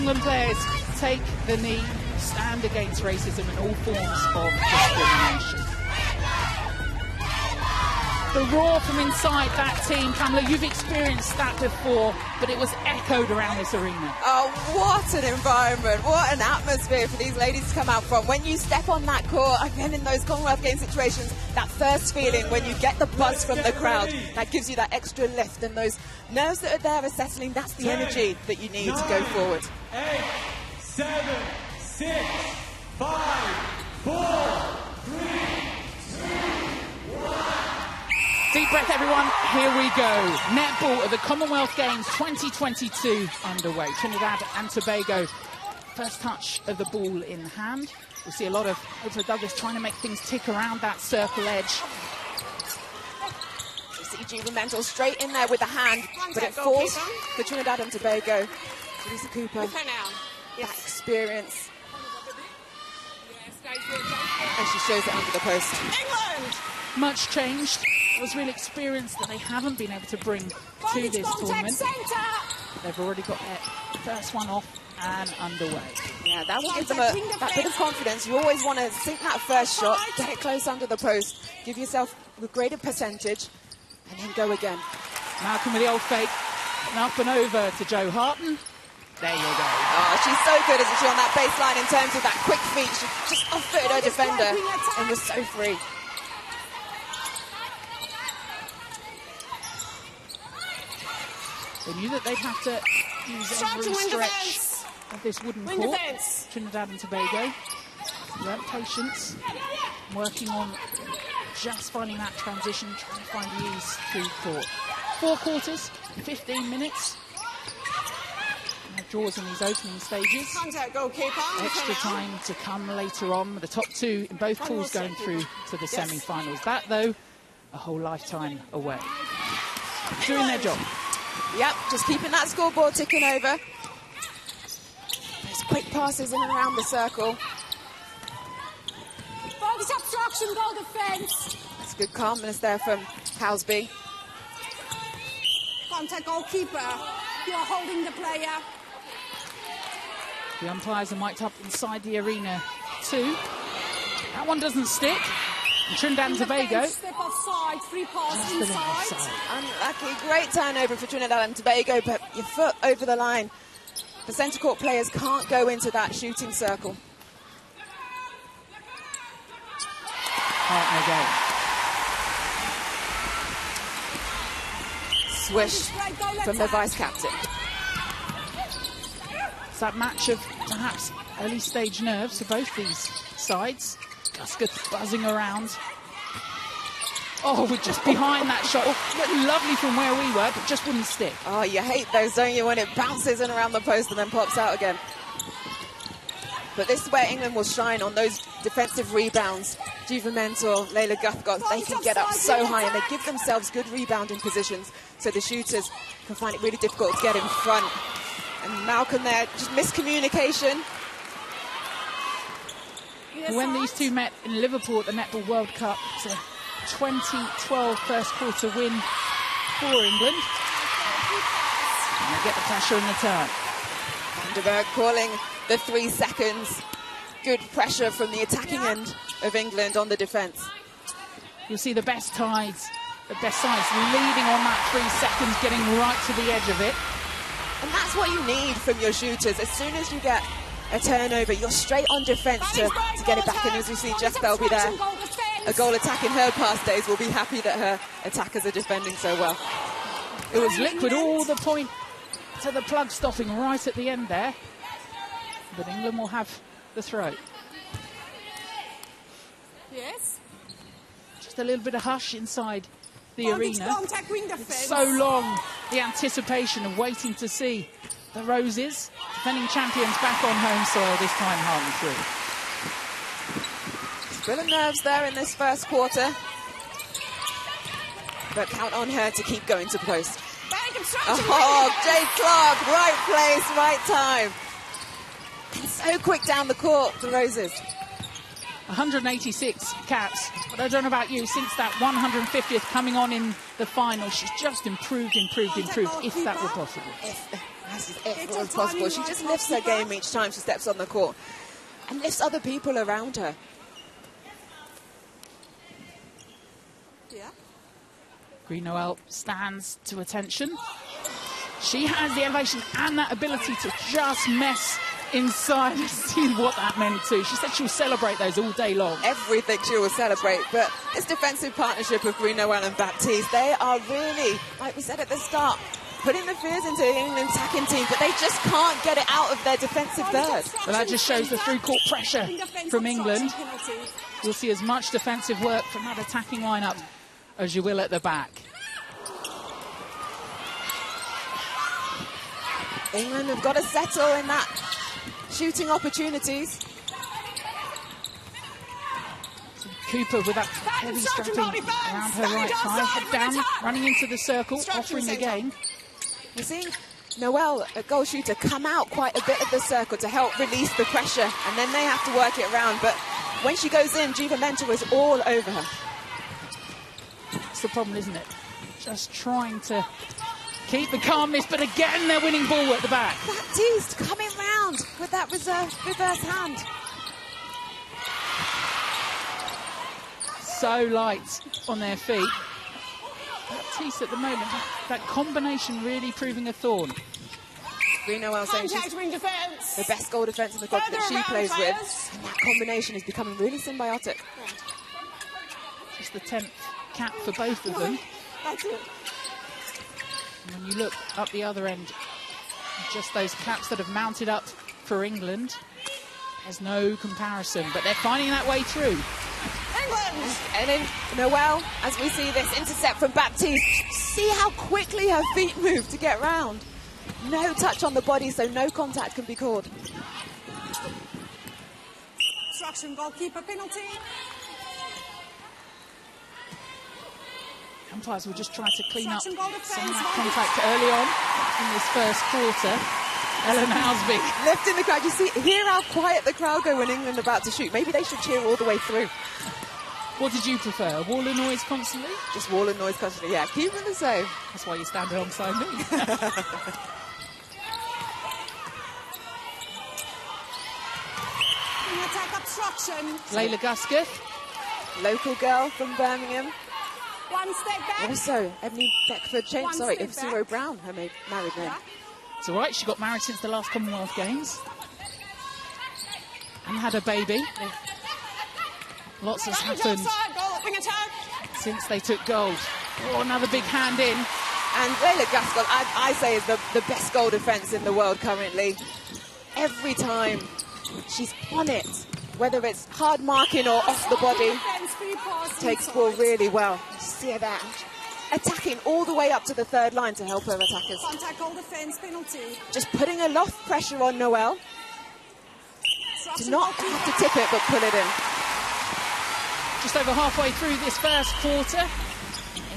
England players take the knee, stand against racism and all forms of discrimination. The roar from inside that team, Pamela, you've experienced that before, but it was echoed around this arena. Oh, what an environment, what an atmosphere for these ladies to come out from. When you step on that court, again in those Commonwealth Games situations, that first feeling when you get the buzz from the crowd, that gives you that extra lift, and those nerves that are there are settling, that's the energy that you need to go forward. 8, 7, 6, 5, 4, 3, 2, 1. Deep breath, everyone. Here we go. Netball at the Commonwealth Games 2022 underway. Trinidad and Tobago. First touch of the ball in hand. We'll see a lot of Douglas trying to make things tick around that circle edge. You see Juvenile straight in there with the hand, but it falls for Trinidad and Tobago. Lisa Cooper, that experience. And she shows it under the post. England! Much changed. It was real experience that they haven't been able to bring to this tournament. They've already got their first one off and underway. Yeah, that will give them that bit of confidence. You always want to sink that first shot, get it close under the post, give yourself a greater percentage, and then go again. Malcolm with the old fake. And up and over to Jo Harton. There you go. Oh, she's so good, isn't she, on that baseline in terms of that quick feet. She just off-footed her defender and was so free. They knew that they'd have to use every stretch of this wooden court. Trinidad and Tobago. Learnt patience, working on just finding that transition, trying to find the ease through court. 4 quarters, 15 minutes. Draws in these opening stages. Extra time to come later on, with the top 2 in both pools going through to the semi-finals. That, though, a whole lifetime away. Doing their job. Yep, just keeping that scoreboard ticking over. Those quick passes in and around the circle. Focus obstruction, goal defence. That's good calmness there from Housby. Contact goalkeeper. You're holding the player. The umpires are mic'd up inside the arena too. That one doesn't stick. And Trinidad and Tobago. Step offside, free pass inside. Unlucky, great turnover for Trinidad and Tobago, but your foot over the line. The centre court players can't go into that shooting circle. Swish from the vice-captain. It's that match of perhaps early stage nerves for both these sides. Gusketh buzzing around. Oh, we're just behind that shot. Oh, lovely from where we were, but just wouldn't stick. Oh, you hate those, don't you, when it bounces in around the post and then pops out again. But this is where England will shine, on those defensive rebounds. Juvenile, Layla Guthgott, they can get up so high and they give themselves good rebounding positions, so the shooters can find it really difficult to get in front. And Malcolm there, just miscommunication. When these two met in Liverpool at the Netball World Cup, it's a 2012 first quarter win for England. And they get the pressure in the turn. Vandenberg calling the 3 seconds. Good pressure from the attacking end of England on the defence. You'll see the best sides leading on that 3 seconds, getting right to the edge of it. And that's what you need from your shooters. As soon as you get a turnover, you're straight on defence to get it back. And as we see Jess Belby there, a goal attack in her past days, will be happy that her attackers are defending so well. It was liquid all the point to the plug stopping right at the end there. But England will have the throw. Yes. Just a little bit of hush inside the arena. It's so long, the anticipation of waiting to see the Roses, defending champions, back on home soil, this time Harton 3. Still of nerves there in this first quarter, but count on her to keep going to post. Oh, Jade Clark, right place, right time. And so quick down the court, the Roses. 186 caps, but I don't know about you, since that 150th coming on in the final, she's just improved, if that were possible. If it was possible. She just lifts her game each time she steps on the court and lifts other people around her. Yeah. Green Noel stands to attention. She has the elevation and that ability to just mess inside and see what that meant too. She said she'll celebrate those all day long. Everything she will celebrate. But this defensive partnership of Green Noel and Baptiste, they are really, like we said at the start, putting the fears into the England attacking team, but they just can't get it out of their defensive third. Well, that just shows the through-court pressure from England. You'll see as much defensive work from that attacking lineup as you will at the back. England have got to settle in that shooting opportunities. Cooper with that heavy strapping around her right thigh, head down, running into the circle, offering again. We're seeing Noel, a goal shooter, come out quite a bit of the circle to help release the pressure, and then they have to work it around. But when she goes in, Givamento is all over her. That's the problem, isn't it? Just trying to keep the calmness, but again, they're winning ball at the back. Baptiste coming round with that reverse hand. So light on their feet. Baptiste at the moment, that combination really proving a thorn. Green Noel saying she's the best goal defence in the club that she plays with. And that combination is becoming really symbiotic. Just the 10th cap for both of them. That's it. And when you look up the other end, just those caps that have mounted up for England, there's no comparison, but they're finding that way through. England! And then Noel, as we see this intercept from Baptiste, see how quickly her feet move to get round. No touch on the body, so no contact can be called. Obstruction, goalkeeper penalty. Umpires will just try to clean up some of that contact early on in this first quarter. Ellen Housby lifting the crowd. You see, hear how quiet the crowd go when England are about to shoot. Maybe they should cheer all the way through. What did you prefer? Wall of noise constantly? Just wall of noise constantly, yeah. Keep them the same. That's why you stand alongside me. Attack obstruction. Layla Gusketh. Local girl from Birmingham. One step back. Also, Ebony Beckford changed, F-Zero Brown, her married name. Yeah. It's all right, she got married since the last Commonwealth Games. And had a baby. Lots has happened since they took gold. Oh, another big hand in. And Layla Gusketh, I say, is the best goal defence in the world currently. Every time she's on it, whether it's hard marking or off the body, takes ball really well. You see her there, attacking all the way up to the third line to help her attackers. Contact goal defence penalty. Just putting a lot of pressure on Noel. To not have to tip it, but put it in. Just over halfway through this first quarter.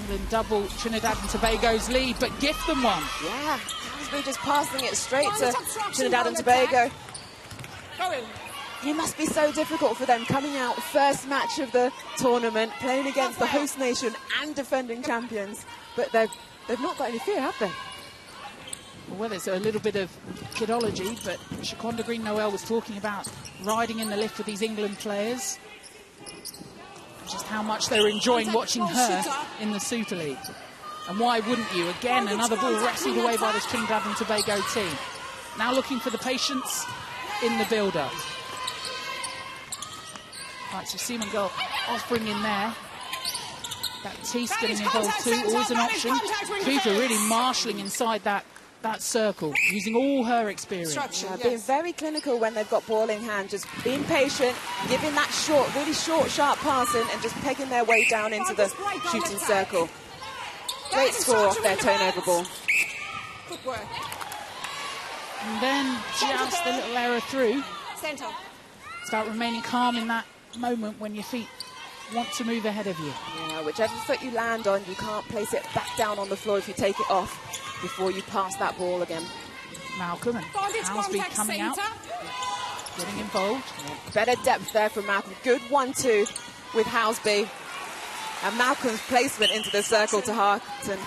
England double Trinidad and Tobago's lead, but gift them one. Yeah, Housby just passing it straight to Trinidad and Tobago. Go in. It must be so difficult for them coming out first match of the tournament, playing against the host nation and defending champions. But they've not got any fear, have they? Well, it's a little bit of kidology, but Shaquanda Green Noel was talking about riding in the lift with these England players. Just how much they were enjoying watching her in the Super League. And why wouldn't you? Again, another ball wrestled away by this Trinidad and Tobago team. Now looking for the patience in the build-up. Right, so Seaman Girl offering in there. Baptiste getting involved too, always an option. Cooper really marshalling inside that circle, using all her experience. Being very clinical when they've got ball in hand, just being patient, giving that short, really short, sharp passing, and just pegging their way down into the shooting circle. Great score off their turnover ball. Good work. And then just a little error through. Centre. It's about remaining calm in that moment when your feet want to move ahead of you. Yeah, whichever foot you land on, you can't place it back down on the floor if you take it off before you pass that ball again. Malcolm and Housby coming out. getting involved. Better depth there from Malcolm. Good 1-2 with Houseby. And Malcolm's placement into the circle to Harton.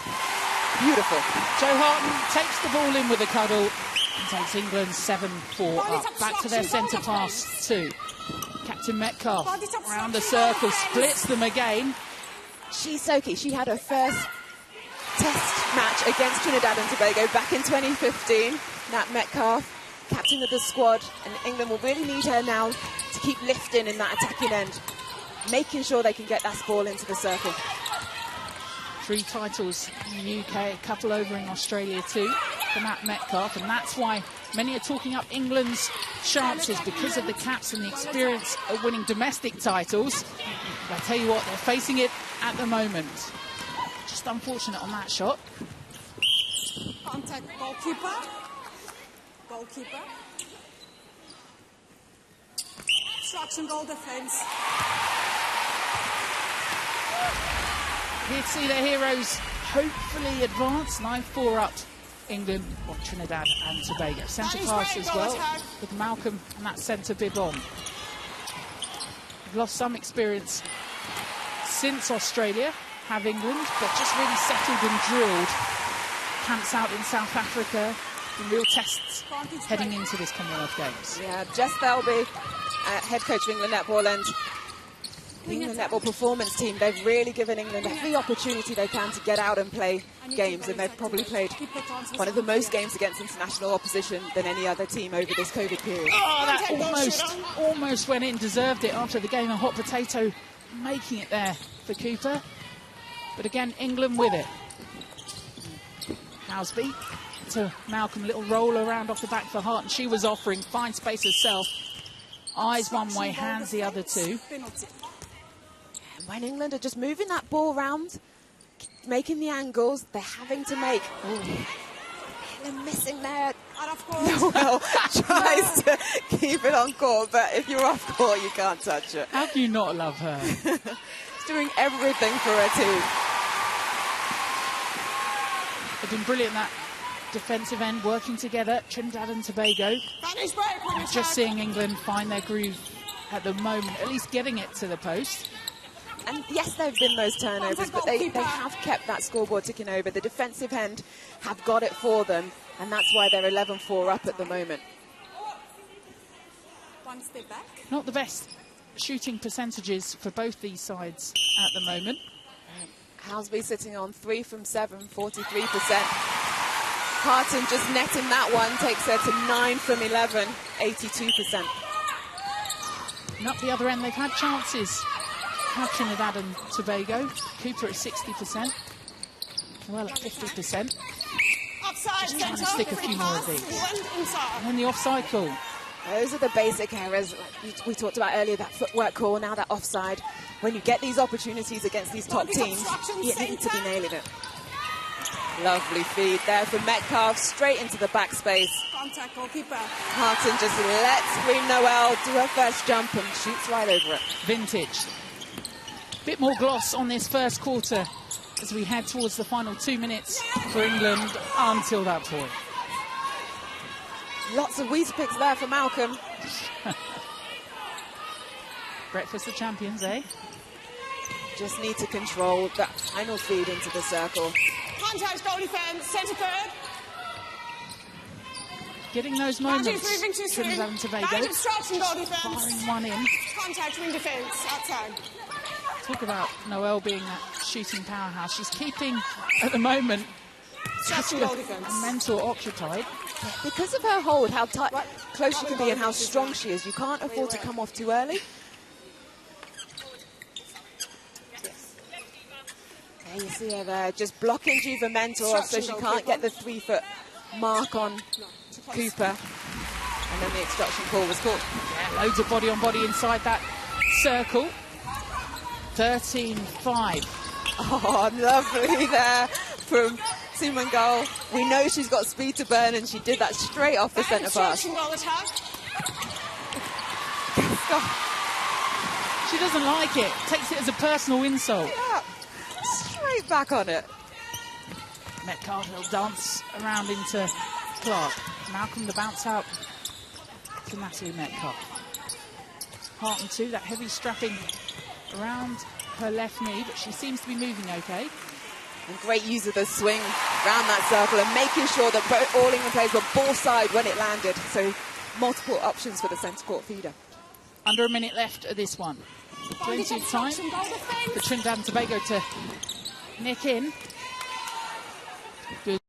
Beautiful. Joe Harton takes the ball in with a cuddle and takes England 7-4 up. Back to their centre pass too. Captain Metcalf around the circle, splits them again. She's so key. She had her first test match against Trinidad and Tobago back in 2015. Nat Metcalf, captain of the squad, and England will really need her now to keep lifting in that attacking end, making sure they can get that ball into the circle. 3 titles in the UK, a couple over in Australia too for Nat Metcalf, and that's why many are talking up England's chances because of the caps and the experience of winning domestic titles. But I tell you what, they're facing it at the moment. Just unfortunate on that shot. Contact goalkeeper. Goalkeeper. Obstruction goal defence. Here to see their heroes hopefully advance. 9-4 up England on Trinidad and Tobago. Centre pass as well with Malcolm and that centre bib on. We've lost some experience since Australia, have England, but just really settled and drilled. Camps out in South Africa, in real tests heading into this Commonwealth Games. Yeah, Jess Thirlby, head coach of England Netball, and the England Netball performance team, they've really given England every opportunity they can to get out and play games, and they've probably played one of the most games against international opposition than any other team over this COVID period. Oh, that almost went in, deserved it after the game. A hot potato making it there for Cooper. But again, England with it. Houseby to Malcolm, little roll around off the back for Hart, and she was offering fine space herself. Eyes one way, hands the other two. And when England are just moving that ball around, making the angles, they're having to make. Ooh. They're missing there. Noel tries to keep it on court, but if you're off court, you can't touch it. How can you not love her? She's doing everything for her team. They've been brilliant, that defensive end, working together, Trinidad and Tobago. Just seeing England find their groove at the moment, at least getting it to the post. And yes, there have been those turnovers, but they have kept that scoreboard ticking over. The defensive end have got it for them, and that's why they're 11-4 up at the moment. One step back. Not the best shooting percentages for both these sides at the moment. Houseby sitting on 3 from 7, 43%. Harton just netting that one, takes her to 9 from 11, 82%. And up the other end, they've had chances. Have Trinidad and Tobago. Cooper at 60%. Well, at 50%. Offside, just trying to stick a few more of these. And then the offside call. Those are the basic errors we talked about earlier, that footwork call, now that offside. When you get these opportunities against these top teams, you need to be nailing it. Lovely feed there for Metcalf, straight into the backspace. Contact goalkeeper. Harton just lets Green Noel do her first jump and shoots right over it. Vintage. Bit more gloss on this first quarter as we head towards the final 2 minutes for England until that point. Lots of wheeze picks there for Malcolm. Breakfast of champions, eh? Just need to control that final feed into the circle. Contact goal defence, centre third. Getting those moments, moving too soon. Trinidad and Tobago. Bad obstruction goal defence. Firing one in. Contact wing defence, outside. Talk about Noel being that shooting powerhouse. She's keeping, at the moment, a mentor occupied. Because of her hold, how close she can be and how strong she is, you can't afford to come off too early. There you see her there, just blocking Juva Mentor so she can't get the 3-foot mark on Cooper. And then the obstruction call was called. Yeah, loads of body on body inside that circle. 13-5. Oh, lovely there from Sumangal. We know she's got speed to burn, and she did that straight off the centre pass. She doesn't like it. Takes it as a personal insult. Yeah, straight back on it. Metcalf will dance around into Clark. Malcolm the bounce out to Natalie Metcalf. Harton too, that heavy strapping around her left knee, but she seems to be moving okay. And great use of the swing around that circle and making sure that all England players were ball side when it landed. So multiple options for the centre court feeder. Under a minute left of this one. Plenty of time for Trinidad and Tobago to nick in. Good.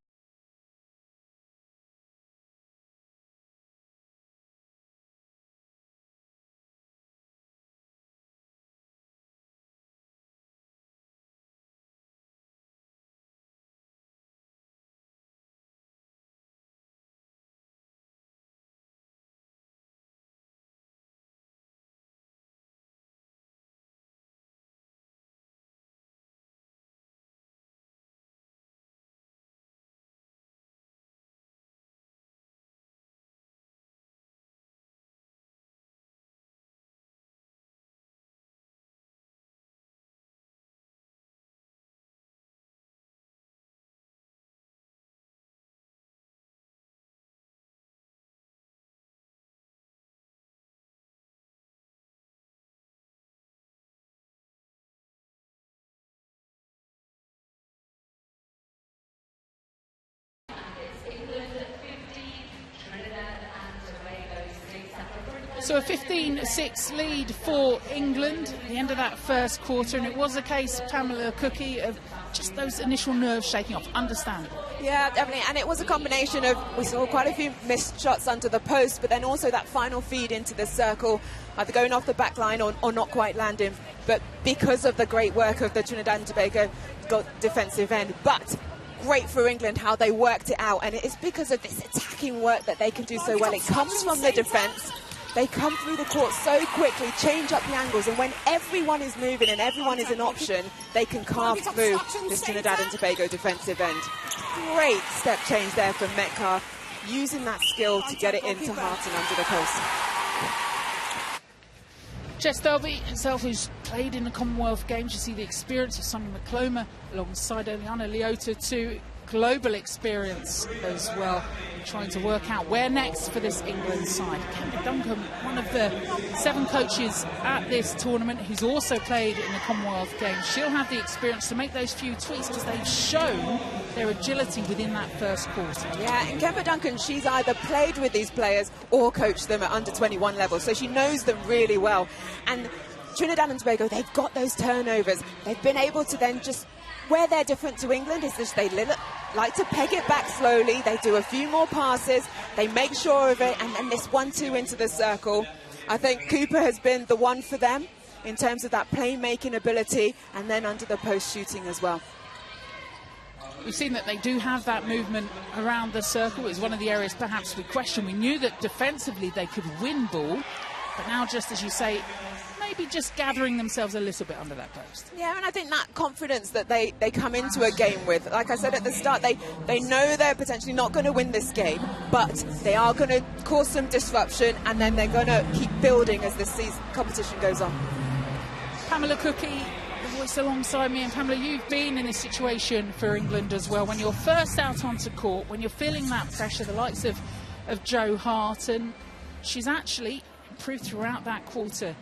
So a 15-6 lead for England at the end of that first quarter, and it was a case, Pamela Cookie, of just those initial nerves shaking off. Understandable. Yeah, definitely. And it was a combination of, we saw quite a few missed shots under the post, but then also that final feed into the circle, either going off the back line or not quite landing. But because of the great work of the Trinidad and Tobago defensive end. But great for England how they worked it out. And it is because of this attacking work that they can do so well. It comes from the defence. They come through the court so quickly, change up the angles, and when everyone is moving and everyone is an option, they can carve through this Trinidad and Tobago defensive end. Great step change there from Metcalf, using that skill to get it into Harton under the post. Jess Delby herself, who's played in the Commonwealth Games, you see the experience of Sonia McCloma alongside Eliana Leota too. Global experience as well, trying to work out where next for this England side. Kemba Duncan, one of the 7 coaches at this tournament, who's also played in the Commonwealth Games. She'll have the experience to make those few tweaks because they've shown their agility within that first quarter. Yeah, and Kemba Duncan, she's either played with these players or coached them at under 21 level, so she knows them really well. And Trinidad and Tobago, they've got those turnovers. They've been able to then just, where they're different to England is just they like to peg it back slowly. They do a few more passes. They make sure of it. And then this 1-2 into the circle. I think Cooper has been the one for them in terms of that playmaking ability and then under the post shooting as well. We've seen that they do have that movement around the circle. It was one of the areas perhaps we questioned. We knew that defensively they could win ball. But now, just as you say, maybe just gathering themselves a little bit under that post. Yeah, and I think that confidence that they come into a game with, like I said at the start, they know they're potentially not going to win this game, but they are going to cause some disruption, and then they're going to keep building as this competition goes on. Pamela Cookie, the voice alongside me, and Pamela, you've been in this situation for England as well. When you're first out onto court, when you're feeling that pressure, the likes of Jo Harton, she's actually improved throughout that quarter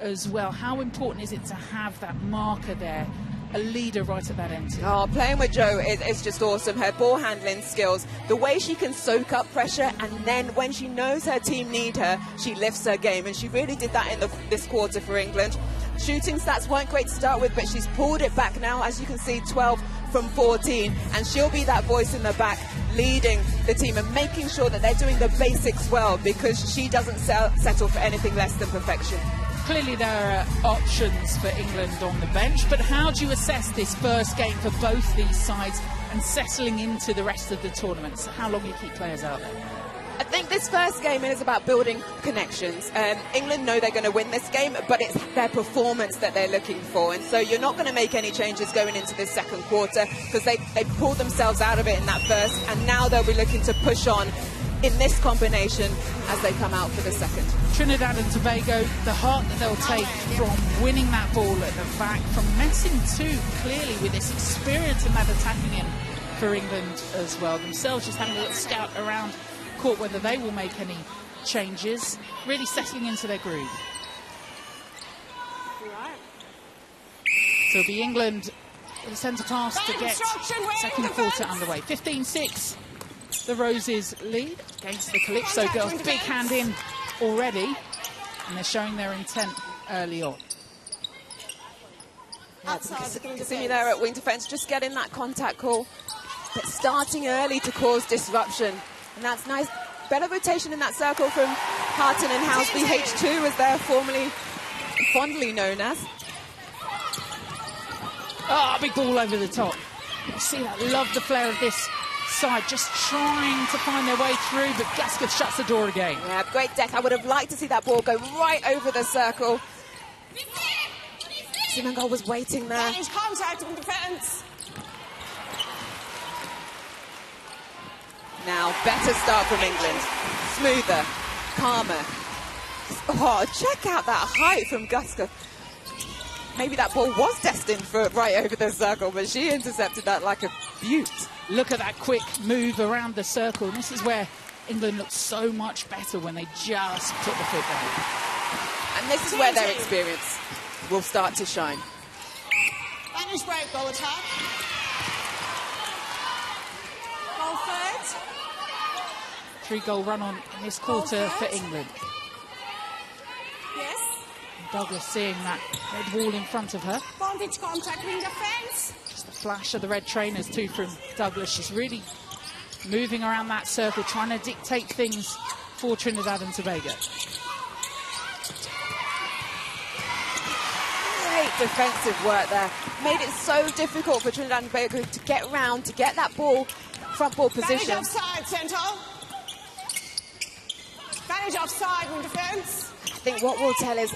as well. How important is it to have that marker there, a leader right at that end? Oh, playing with Jo is just awesome. Her ball handling skills, the way she can soak up pressure, and then when she knows her team need her, she lifts her game, and she really did that in this quarter for England. Shooting stats weren't great to start with, but she's pulled it back now, as you can see, 12 from 14, and she'll be that voice in the back leading the team and making sure that they're doing the basics well, because she doesn't settle for anything less than perfection. Clearly there are options for England on the bench, but how do you assess this first game for both these sides and settling into the rest of the tournament? So how long you keep players out there? I think this first game is about building connections. England know they're going to win this game, but it's their performance that they're looking for. And so you're not going to make any changes going into this second quarter, because they pulled themselves out of it in that first, and now they'll be looking to push on in this combination as they come out for the second. Trinidad and Tobago, the heart that they'll take from winning that ball at the back, from messing too clearly with this experience in that attacking end for England as well. Themselves just having a little scout around court whether they will make any changes, really settling into their groove. So it'll be England with a centre pass to get second quarter underway. 15-6, the Roses lead against the Calypso girls. Big hand in already, and they're showing their intent early on. See me there at wing defence, just getting that contact call, but starting early to cause disruption. And that's nice. Better rotation in that circle from Harton and Houseby, H2 as they're fondly known as. Ah, big ball over the top. You see that, love the flair of this side, just trying to find their way through, but Gaskell shuts the door again. Yeah, great deck. I would have liked to see that ball go right over the circle. Simangol was waiting there. Contact in defence. Now, better start from England. Smoother, calmer. Oh, check out that height from Gaskell. Maybe that ball was destined for right over the circle, but she intercepted that like a beaut. Look at that quick move around the circle. And this is where England looks so much better when they just put the foot down. And this is where their experience will start to shine. Spanish break, goal attack. Goal third. 3-goal run on in this quarter for England. Yes. Douglas seeing that red wall in front of her. Vantage contact wing defence. Just the flash of the red trainers too from Douglas. She's really moving around that circle, trying to dictate things for Trinidad and Tobago. Great defensive work there. Made it so difficult for Trinidad and Tobago to get round, to get that ball, front ball position. Vantage offside, centre. Vantage offside wing defence. I think what we'll tell is,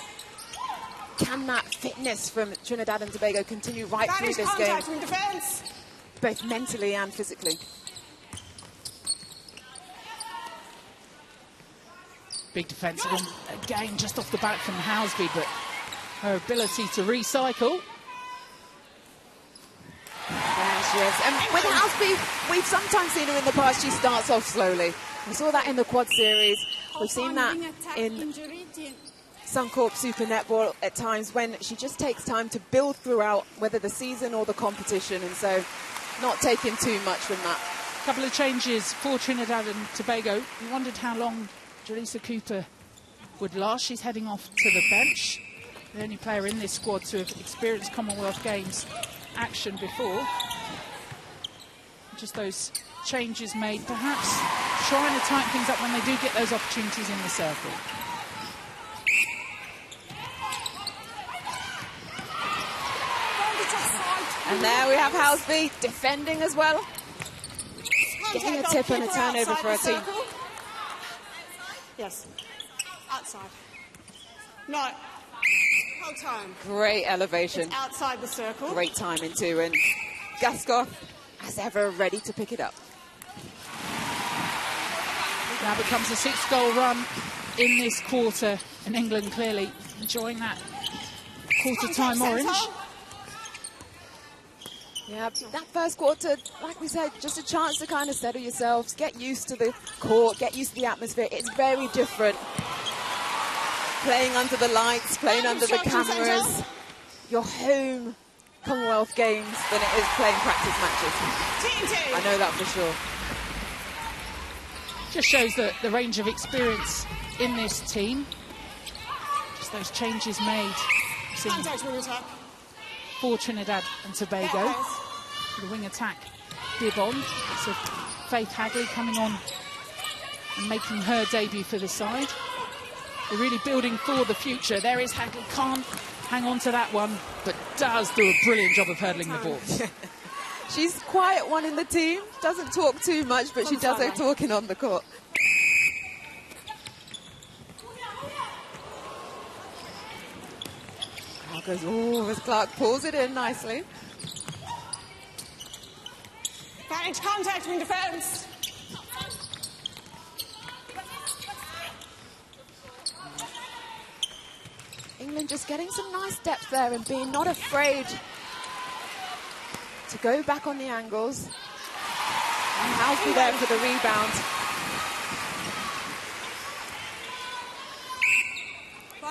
can that fitness from Trinidad and Tobago continue right through this game, in defence. both mentally and physically? Big defensive one again, just off the back from Houseby, but her ability to recycle. There she is. And with Houseby, we've sometimes seen her in the past, she starts off slowly. We saw that in the quad series. We've seen that in Suncorp Super Netball at times when she just takes time to build throughout, whether the season or the competition, and so not taking too much from that. A couple of changes for Trinidad and Tobago. We wondered how long Jaleesa Cooper would last. She's heading off to the bench. The only player in this squad to have experienced Commonwealth Games action before. Just those changes made, perhaps trying to tighten things up when they do get those opportunities in the circle. And there we have Houseby defending as well. Getting a tip and a turnover for her team. Yes. Outside. No. Whole time. Great elevation. It's outside the circle. Great timing too. And Gaskell, as ever, ready to pick it up. Now becomes a 6-goal run in this quarter. And England clearly enjoying that quarter-time orange. Yeah, that first quarter, like we said, just a chance to kind of settle yourselves, get used to the court, get used to the atmosphere. It's very different playing under the lights, playing under the cameras, your home Commonwealth Games, than it is playing practice matches. I know that for sure. Just shows the range of experience in this team. Just those changes made. For Trinidad and Tobago. The wing attack bib on. So Faith Hagley coming on and making her debut for the side. They're really building for the future. There is Hagley, can't hang on to that one, but does do a brilliant job of hurdling the ball. She's quiet one in the team, doesn't talk too much, but she does her talking on the court. Goes, oh, as Clark pulls it in nicely. Vantage contact in defence. England just getting some nice depth there and being not afraid to go back on the angles. And Houseby there for the rebound.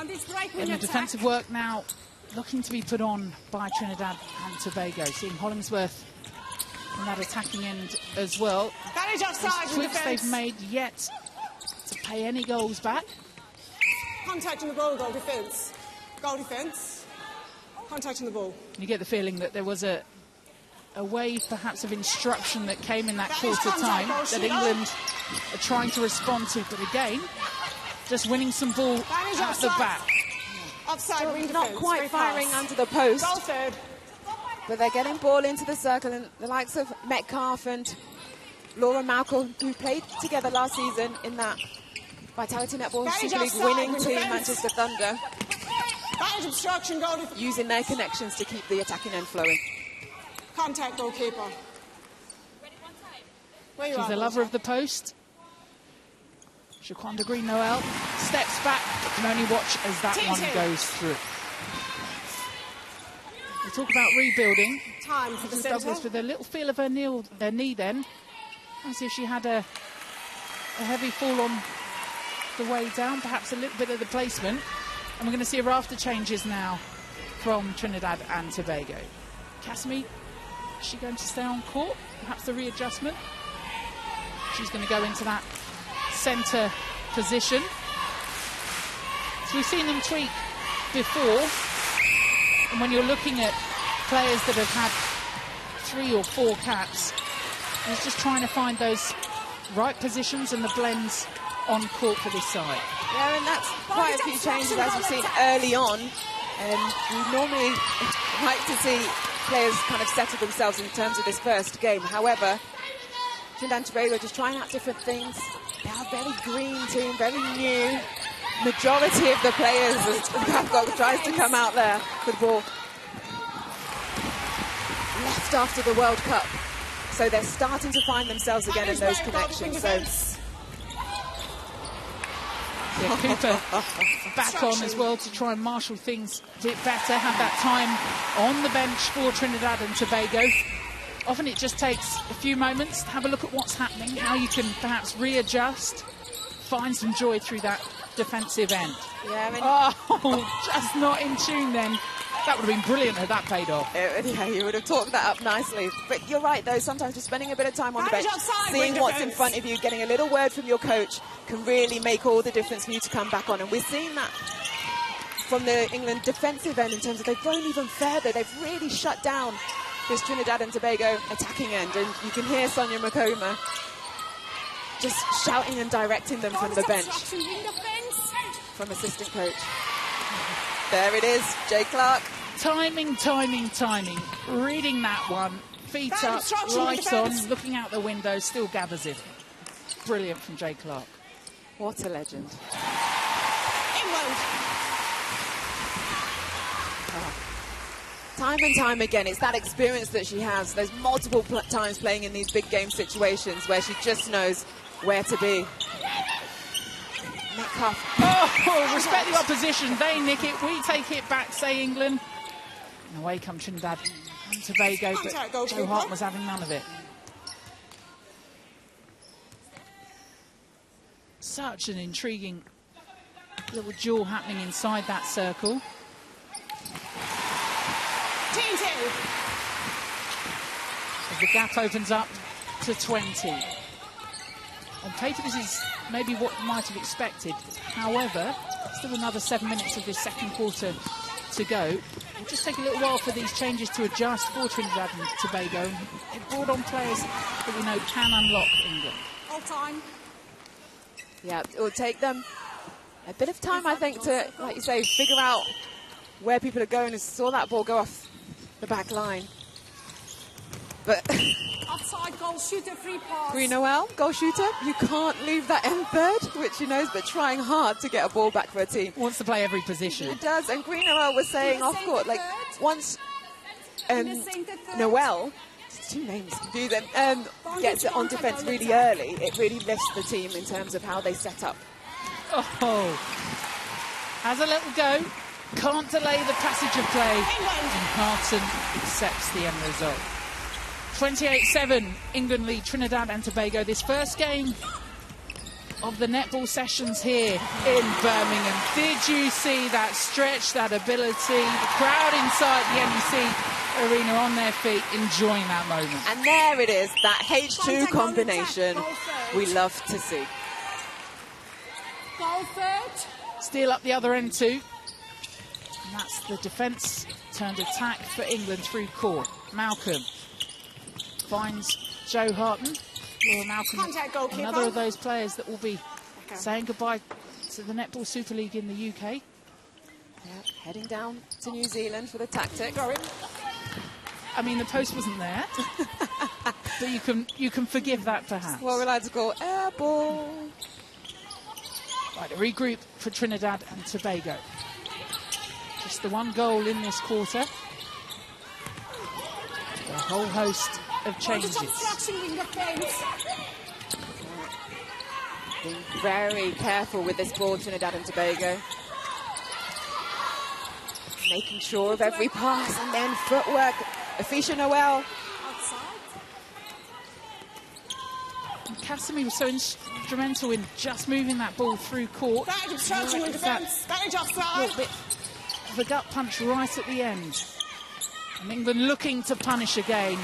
Don't be breaking And the attack. defensive work now looking to be put on by Trinidad and Tobago. Seeing Hollingsworth on that attacking end as well. Manage offside Those with tweaks they've defence. made yet to pay any goals back. Contacting the ball, goal defence. Goal defence. Contacting the ball. You get the feeling that there was a wave perhaps of instruction that came in that quarter time that England are trying to respond to, but again, just winning some ball at the back. Offside, wing Not defence. quite Free firing pass. under the post, Goal third. but they're getting ball into the circle, and the likes of Metcalf and Laura Malcolm, who played together last season in that Vitality Netball Super League winning team, Manchester Thunder, Manage obstruction, goal defence. using their connections to keep the attacking end flowing. Contact goalkeeper. Where you She's are, a lover of the post. Shaquanda Green Noel steps back, but can only watch as that one goes through. We talk about rebuilding. Time for the Mrs. centre. Douglas with a little feel of her knee then, as if she had a heavy fall on the way down, perhaps a little bit of the placement. And we're going to see a raft of changes now from Trinidad and Tobago. Casimir, is she going to stay on court? Perhaps the readjustment. She's going to go into that centre position. So we've seen them tweak before. And when you're looking at players that have had 3 or 4 caps, it's just trying to find those right positions and the blends on court for this side. Yeah, and that's quite a few changes as we've seen early on. And we normally like to see players kind of settle themselves in terms of this first game. However, Trinidad and Tobago just trying out different things. They are a very green team, very new. Majority of the players, as Babcock tries to come out there with the ball, left after the World Cup. So they're starting to find themselves again in those connections. So Yeah, Cooper back on as well to try and marshal things a bit better. Have that time on the bench for Trinidad and Tobago. Often it just takes a few moments to have a look at what's happening, how you can perhaps readjust, find some joy through that defensive end. yeah, I mean, Oh, just not in tune then. That would have been brilliant had that paid off. yeah, you would have talked that up nicely. But you're right, though, sometimes just spending a bit of time on the bench, Manage outside, seeing wing what's in defence. front of you, getting a little word from your coach can really make all the difference for you to come back on. And we're seeing that from the England defensive end in terms of they've gone even further. They've really shut down this Trinidad and Tobago attacking end. And you can hear Sonia Makoma just shouting and directing them from the bench Obstruction, wing defence. from assistant coach. There it is, Jay Clark. Timing. Reading that one. Feet Back up, obstruction, lights on, defence. looking out the window, still gathers it. Brilliant from Jay Clark. What a legend. England. Time and time again, it's that experience that she has. There's multiple times playing in these big game situations where she just knows where to be. Metcalf. Oh, respect the opposition. They nick it. We take it back, say England. And away come Trinidad and Tobago, Contact, but goalkeeper. Joe Hart was having none of it. Such an intriguing little duel happening inside that circle. Team 2. As the gap opens up to 20. On paper, this is maybe what you might have expected. However, still another 7 minutes of this second quarter to go. It'll just take a little while for these changes to adjust for Trinidad and Tobago. They've brought on players that we know can unlock England. All time. Yeah, it will take them a bit of time, I think, to, like you say, figure out where people are going. I saw that ball go off the back line. But Offside, goal shooter, free pass. Green Noel, goal shooter, you can't leave that end third, which she knows, but trying hard to get a ball back for her team. Wants to play every position. It does, and Green Noel was saying off court, like, once Noel, two names, do them, gets it on defence really early, it really lifts the team in terms of how they set up. Oh, has a little go. Can't delay the passage of play. And Harton accepts the end result. 28-7, England lead Trinidad and Tobago. This first game of the netball sessions here in Birmingham. Did you see that stretch, that ability? The crowd inside the NEC Arena on their feet, enjoying that moment. And there it is, that H2 combination we love to see. Goal third. Steal up the other end too. And that's the defence turned attack for England through court. Malcolm finds Joe Harton. Laura Malcolm, Contact goalkeeper. another of those players that will be saying goodbye to the Netball Super League in the UK. Yeah, heading down to New Zealand for the tactic. I mean, the post wasn't there, but you can forgive that perhaps. What we're allowed to call air ball. Right, a regroup for Trinidad and Tobago. Just the one goal in this quarter. A whole host of changes. Being very careful with this ball, Trinidad and Tobago. Making sure of every pass and then footwork. Afisha Noel. Casimir was so instrumental in just moving that ball through court. That obstruction in defence. That is offside. A little bit of a gut punch right at the end. And England looking to punish again.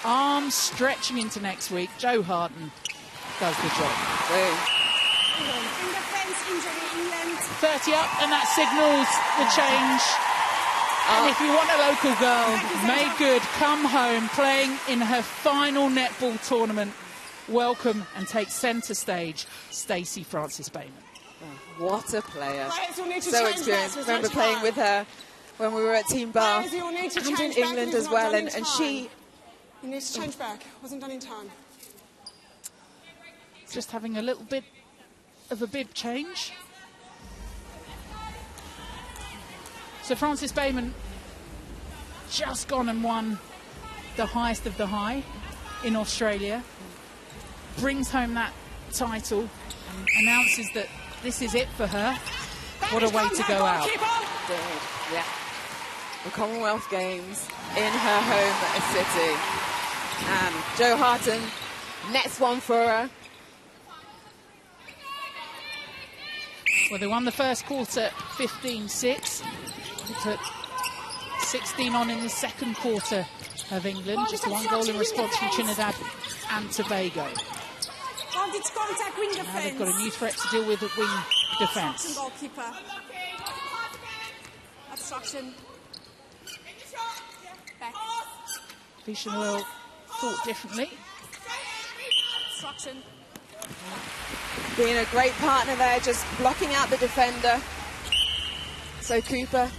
Arms stretching into next week. Joe Harton does the job. Boom. In defence, injury, England. 30 up, and that signals the change. And if you want a local girl, made good, come home, playing in her final netball tournament, welcome and take centre stage, Stacey Francis-Bayman. Oh, what a player. So experienced. Remember playing with her when we were at Team Bath and in England as well. And she... You need to change back. Wasn't done in time. Just having a little bit of a bib change. So Francis-Bayman just gone and won the highest of the high in Australia. Brings home that title and announces that this is it for her. What a way to go out. Yeah. The Commonwealth Games in her home city. And Joe Harton, next one for her. Well, they won the first quarter 15-6. They put 16 on in the second quarter of England. Just one goal in response from Trinidad and Tobago. Now they've got a new threat to deal with at wing defence. Obstruction. Back. Afisha Noel thought differently. Obstruction. Being a great partner there, just blocking out the defender. So Cooper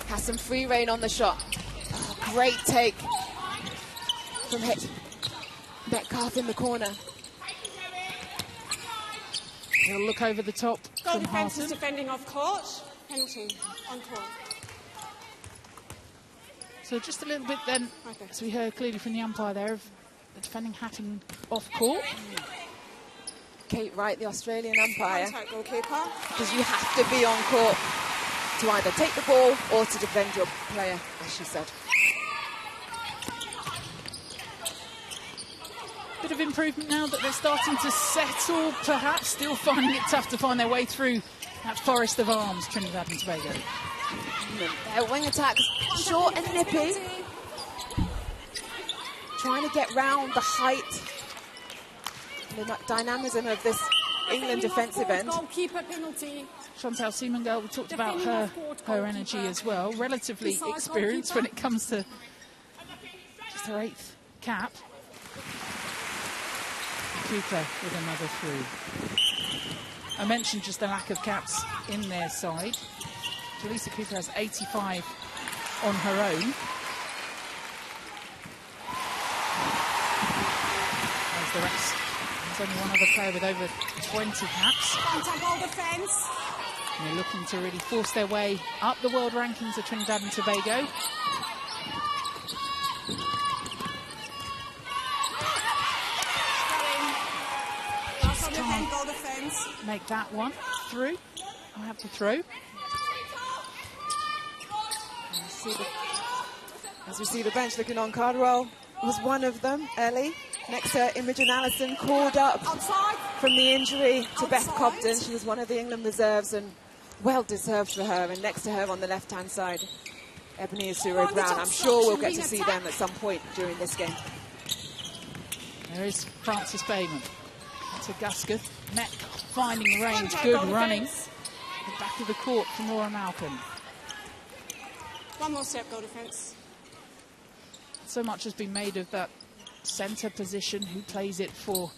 has some free rein on the shot. Oh, great take from Metcalf in the corner. He'll look over the top Goal from defence Harton. is defending off court. Penalty on court. So just a little bit then, as we heard clearly from the umpire there, of the defending Hatton off court. Kate Wright, the Australian umpire. Contact goalkeeper. Because you have to be on court to either take the ball or to defend your player, as she said. Bit of improvement now that they're starting to settle, perhaps still finding it tough to find their way through that forest of arms, Trinidad and Tobago. Their wing attacks short and nippy. Trying to get round the height and the dynamism of this England defensive end. Goalkeeper penalty. Chantal Seamangirl, we talked about her energy as well. Relatively experienced when it comes to just her 8th cap. Cooper with another through. I mentioned just the lack of caps in their side. Jalisa Cooper has 85 on her own. There's the rest. There's only one other player with over 20 caps. Contact defence. And they're looking to really force their way up the world rankings of Trinidad and Tobago. Make that one through. I'll have to throw. As we see the bench looking on, Cardwell was one of them. Ellie Next to Imogen Allison, called up from the injury to Beth Cobden. She was one of the England reserves and well deserved for her. And next to her on the left-hand side, Ebony Asuro-Brown. I'm sure we'll get to see them at some point during this game. There is Frances Bayman. To Gusketh. Metcalf finding range, good running. The back of the court from Laura Malcolm. One more step, goal defence. So much has been made of that centre position. Who plays it for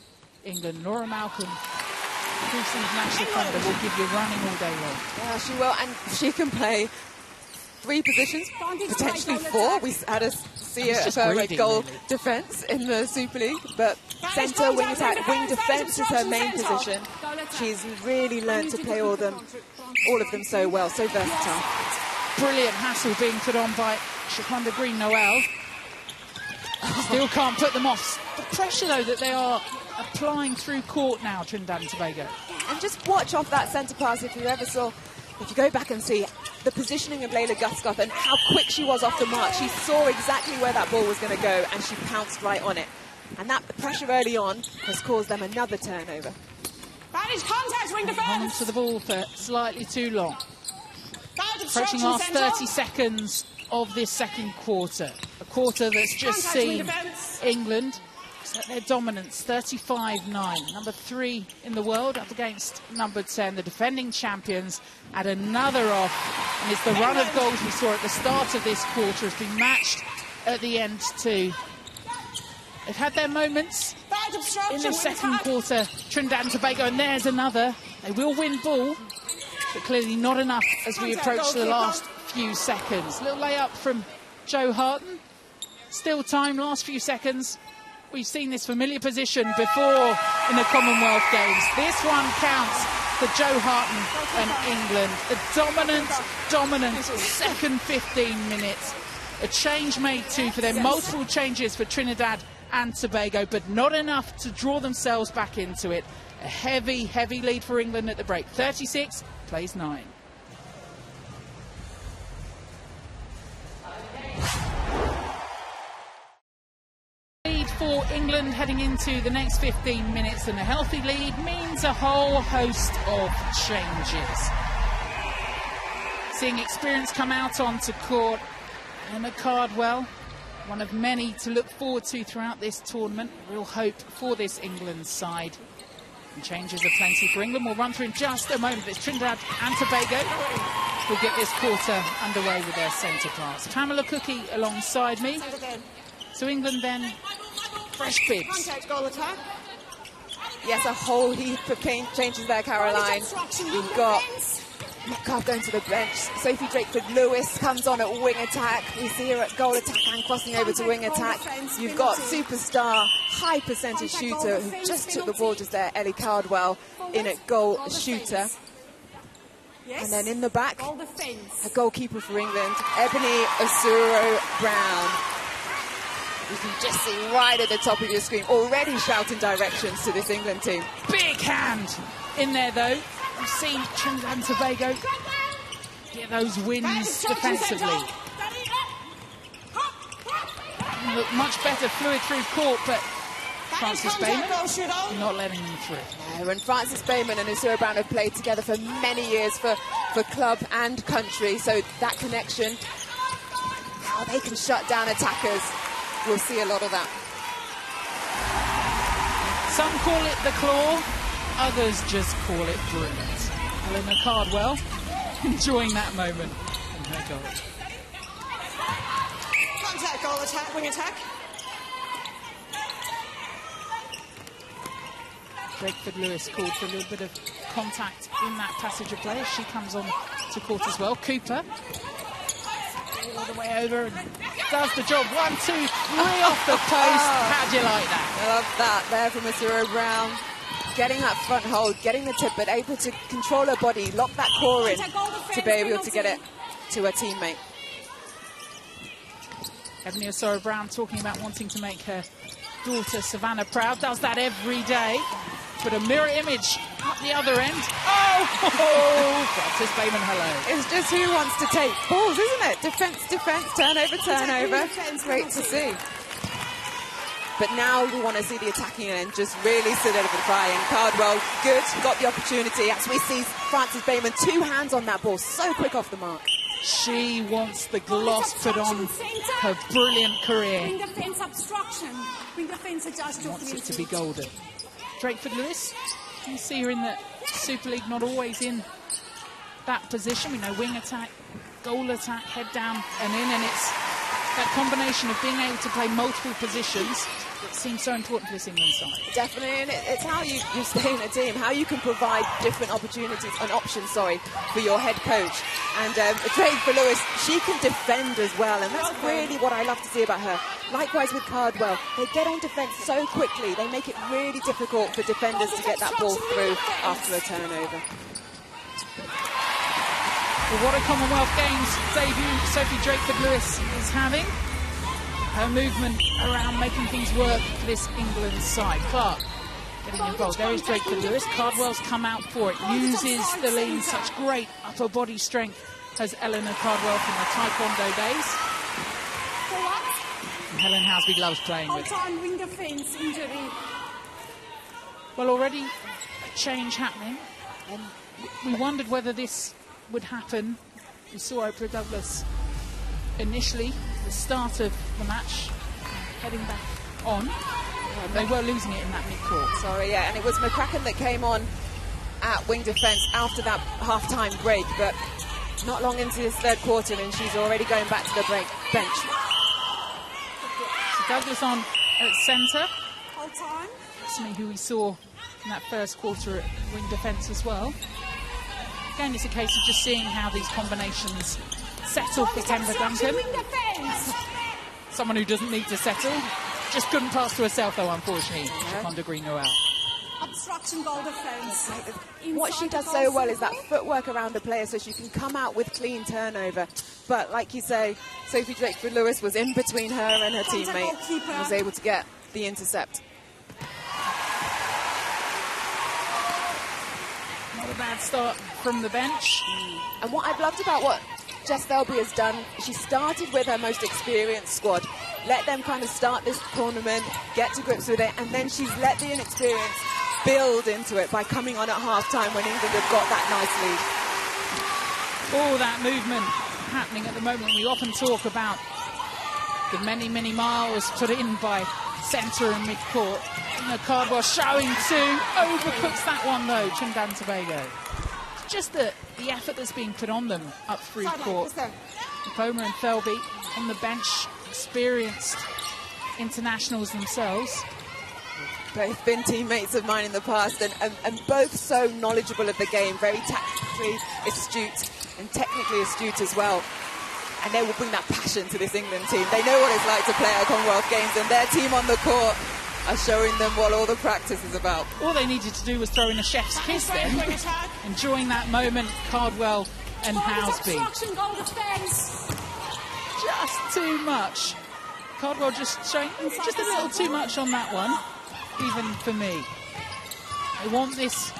England? Laura Malcolm, Crucial International Thunder, will give you running all day long. Yeah, she will, and she can play 3 positions, potentially 4. We had a see her goal really. defence in the Super League, but centre, wing attack, wing defence is her main position. She's really learnt to play all of them so well, so versatile. Brilliant hassle being put on by Shaquanda Green-Noel. Still can't put them off. The pressure, though, that they are applying through court now, Trinidad and Tobago. And just watch off that centre pass if you go back and see the positioning of Layla Guskoff and how quick she was off the mark. She saw exactly where that ball was going to go and she pounced right on it. And that pressure early on has caused them another turnover. Bad contact, wing defence. On to the ball for slightly too long. Approaching last 30 seconds of this second quarter. A quarter that's just seen England set their dominance, 35-9. Number 3 in the world up against number 10, the defending champions, at another off. And it's the run of goals we saw at the start of this quarter has been matched at the end too. They've had their moments in the second quarter, Trinidad and Tobago, and there's another. They will win ball, but clearly not enough as we approach the last few seconds. Little layup from Jo Harton. Still time, last few seconds. We've seen this familiar position before in the Commonwealth Games. This one counts for Jo Harton and England. A dominant second 15 minutes. A change made too for them. Multiple changes for Trinidad and Tobago, but not enough to draw themselves back into it. A heavy lead for England at the break. 36 plays 9. Lead for England heading into the next 15 minutes, and a healthy lead means a whole host of changes. Seeing experience come out onto court. Emma Cardwell, one of many to look forward to throughout this tournament. Real hope for this England side. And changes are plenty for England. We'll run through in just a moment. It's Trinidad and Tobago who'll get this quarter underway with their centre class. Pamela Cookie alongside me. So England then, fresh bibs. Contact, goal attack. Yes, a whole heap of changes there, Caroline. We've got Metcalf going to the bench. Sophie Drakeford-Lewis comes on at wing attack. We see her at goal attack and crossing over to wing attack. You've got superstar, high percentage shooter who just took the ball just there, Ellie Cardwell, in at goal shooter. And then in the back, a goalkeeper for England, Ebony Asuro-Brown. You can just see right at the top of your screen, already shouting directions to this England team. Big hand in there, though. We've seen Trinidad and Tobago get those wins defensively. Look much better, fluid through court, but Frances Bayman not letting them through. No, and Frances Bayman and Asuro-Brown have played together for many years for club and country, so that connection, how they can shut down attackers, we'll see a lot of that. Some call it the claw, others just call it brilliant. Helena Cardwell enjoying that moment in her goal. Contact, goal attack, wing attack. Drakeford-Lewis called for a little bit of contact in that passage of play as she comes on to court as well. Cooper all the way over and does the job. 1, 2, 3 off the post. How'd you like that? I love that there from Asuro-Brown. Getting that front hold, getting the tip, but able to control her body, lock that core in to be able to get it to her teammate. Ebony Asuro-Brown talking about wanting to make her daughter Savannah proud. Does that every day. But a mirror image at the other end. Oh! Frances Bayman, hello. It's just who wants to take balls, isn't it? Defence, defence, turnover, turnover. Great to see. But now we want to see the attacking end just really solidifying. Cardwell, good, got the opportunity. As we see Frances Bateman, 2 hands on that ball, so quick off the mark. She wants the gloss put on her brilliant career. Wing defense obstruction. Wing defense adjust. Wants it to be golden. Drakeford Lewis, you see her in the Super League, not always in that position. We know wing attack, goal attack, head down and in, and it's that combination of being able to play multiple positions that seems so important for this England side. Definitely, and it's how you stay in a team, how you can provide different opportunities and options, for your head coach. And Drakeford Lewis, she can defend as well, and that's really what I love to see about her. Likewise with Cardwell, they get on defence so quickly, they make it really difficult for defenders to get that ball through after a turnover. Well, what a Commonwealth Games debut Sophie Drakeford Lewis is having. Her movement around making things work for this England side. Clark getting involved. There is Drakeford Lewis. Cardwell's come out for it. Uses the lead. Such great upper body strength has Eleanor Cardwell from her Taekwondo days. And Helen Housby loves playing with. Wing defense injury. Well, already a change happening. And we wondered whether this would happen. We saw Oprah Douglas initially, the start of the match, heading back on. They were losing it in that mid-court. Sorry, yeah, and it was McCracken that came on at wing defence after that half-time break, but not long into this third quarter and she's already going back to the bench. So Douglas on at centre. Whole time. That's me who we saw in that first quarter at wing defence as well. Again, it's a case of just seeing how these combinations settle for Kemba Duncan. Someone who doesn't need to settle. Just couldn't pass to herself, though, unfortunately. Under Green Noel. Obstruction goal defence. What she does so well is that footwork around the player so she can come out with clean turnover. But like you say, Sophie Drakeford Lewis was in between her and her teammate and was able to get the intercept. Not a bad start from the bench. And what I've loved about what Jess Thirlby has done, she started with her most experienced squad, let them kind of start this tournament, get to grips with it, and then she's let the inexperience build into it by coming on at half-time when England have got that nice lead. All that movement happening at the moment. We often talk about the many, many miles put in by centre and mid-court. Cardwell showing two, overcooks that one though, Trinidad and Tobago. Just the effort that's being put on them up through court. Poma and Thirlby on the bench, experienced internationals themselves. Both been teammates of mine in the past and both so knowledgeable of the game, very tactically astute and technically astute as well. And they will bring that passion to this England team. They know what it's like to play at Commonwealth Games, and their team on the court are showing them what all the practice is about. All they needed to do was throw in a chef's kiss then. Enjoying that moment, Cardwell and Housby. Just too much. Cardwell just showing just a little too much on that one, even for me. They want this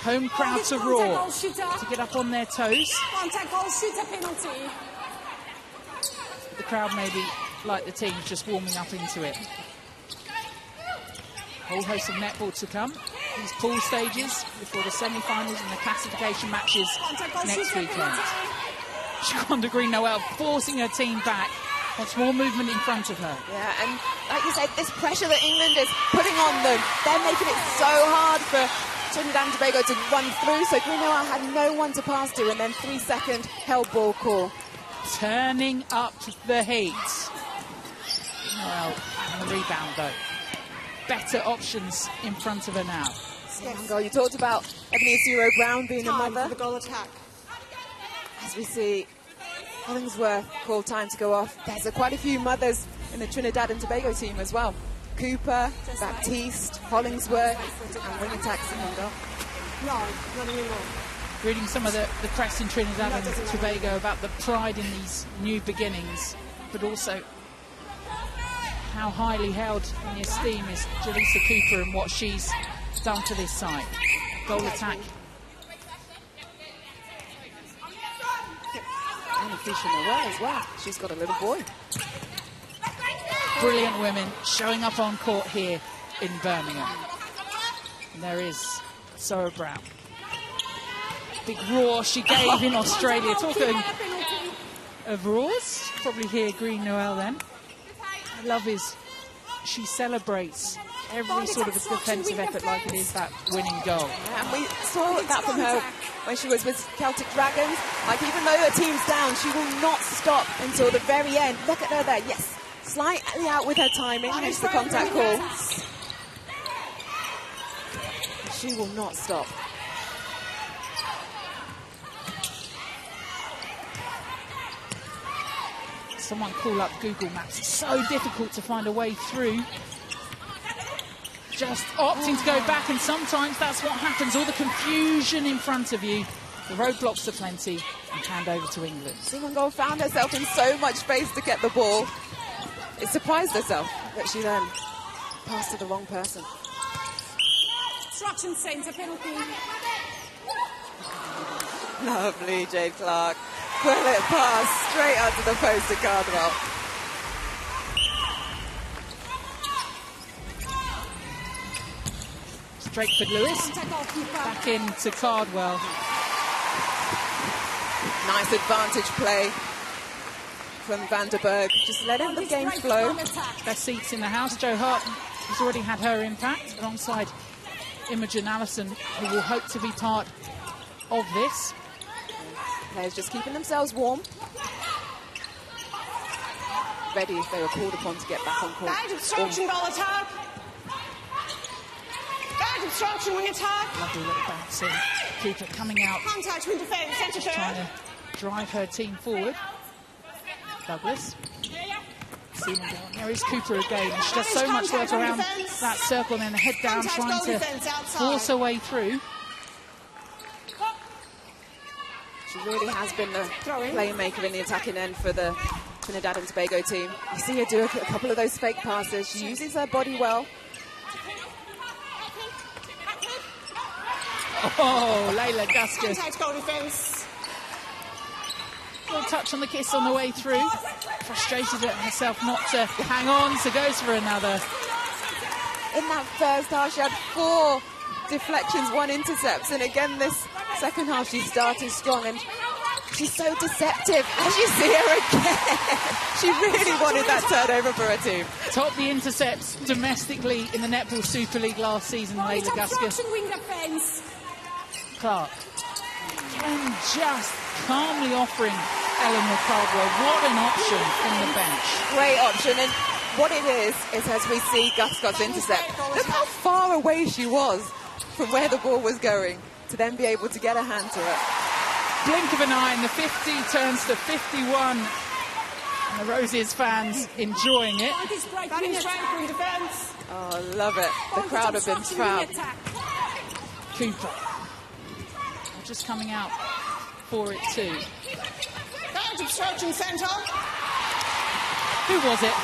home crowd to roar, to get up on their toes. Contact goal shooter penalty. The crowd maybe, like the team, just warming up into it. Whole host of netball to come. These pool stages before the semi-finals and the classification matches next weekend. Shaquanda Green Noel forcing her team back. Wants more movement in front of her. Yeah, and like you said, this pressure that England is putting on them, they're making it so hard for Trinidad and Tobago to run through. So Green Noel had no one to pass to, and then 3-second held ball call. Turning up the heat. Noel on the rebound though. Better options in front of her now. You talked about Ebony Asiro-Brown being a mother. For the goal attack. As we see Hollingsworth call time to go off. There's quite a few mothers in the Trinidad and Tobago team as well. Cooper, Baptiste, Hollingsworth, and wing attack Simondo. No, not anymore. Reading some of the press in Trinidad and Tobago about the pride in these new beginnings, but also how highly held in the esteem is Jaleesa Cooper and what she's done for this side. Goal attack. And Afisha Noel as well. She's got a little boy. brilliant women showing up on court here in Birmingham. And there is Sarah Brown. Big roar she gave in Australia. Talking of roars, probably hear Green Noel then. I love is she celebrates every sort of defensive effort like it is that winning goal. Yeah, and we saw that from her when she was with Celtic Dragons. Like, even though her team's down, she will not stop until the very end. Look at her there, yes. Slightly out with her timing, hence the contact call. She will not stop. Someone call up Google Maps. It's so difficult to find a way through. Just opting to go back, and sometimes that's what happens. All the confusion in front of you. The roadblocks are plenty, and hand over to England. Simon found herself in so much space to get the ball. It surprised herself that she then passed to the wrong person. Obstruction centre penalty. Lovely, Jade Clark. Well, it passed straight out to the post to Cardwell. Drakeford Lewis back into Cardwell. Nice advantage play from Vanderberg. Just letting the game flow. Best seats in the house. Jo Hart has already had her impact alongside Imogen Allison, who will hope to be part of this. Players just keeping themselves warm. Ready if they were called upon to get back on court. Bad obstruction, goal attack. Bad obstruction, wing attack. Lovely little bouncing. Cooper coming out. Contact with defence, centre Just trying third. to drive her team forward. Douglas. There is Cooper again. And she does so much work around that circle and then the head down, trying to force her way through. She really has been the playmaker in the attacking end for the Trinidad and Tobago team. You see her do a couple of those fake passes. She uses her body well. Oh, Layla Gaskus. Contact goal defence. Little touch on the kiss on the way through. Frustrated at herself not to hang on, so goes for another. In that first half, she had 4 deflections, 1 intercepts, and again this second half she started strong, and she's so deceptive. As you see her again, she really wanted that turnover for her team. Topped the intercepts domestically in the Netball Super League last season, Layla Gaskus. Wing defence. Clark. And just calmly offering Eleanor Caldwell. What an option from the bench. Great option, and what it is as we see Gascott's intercept, look how far away she was from where the ball was going to then be able to get a hand to it. Blink of an eye, and the 50 turns to 51. And the Roses fans enjoying it. Batting strength in defence. Oh, love it. The crowd have been proud. Cooper. Just coming out for it too. Bad obstruction centre. Who was it?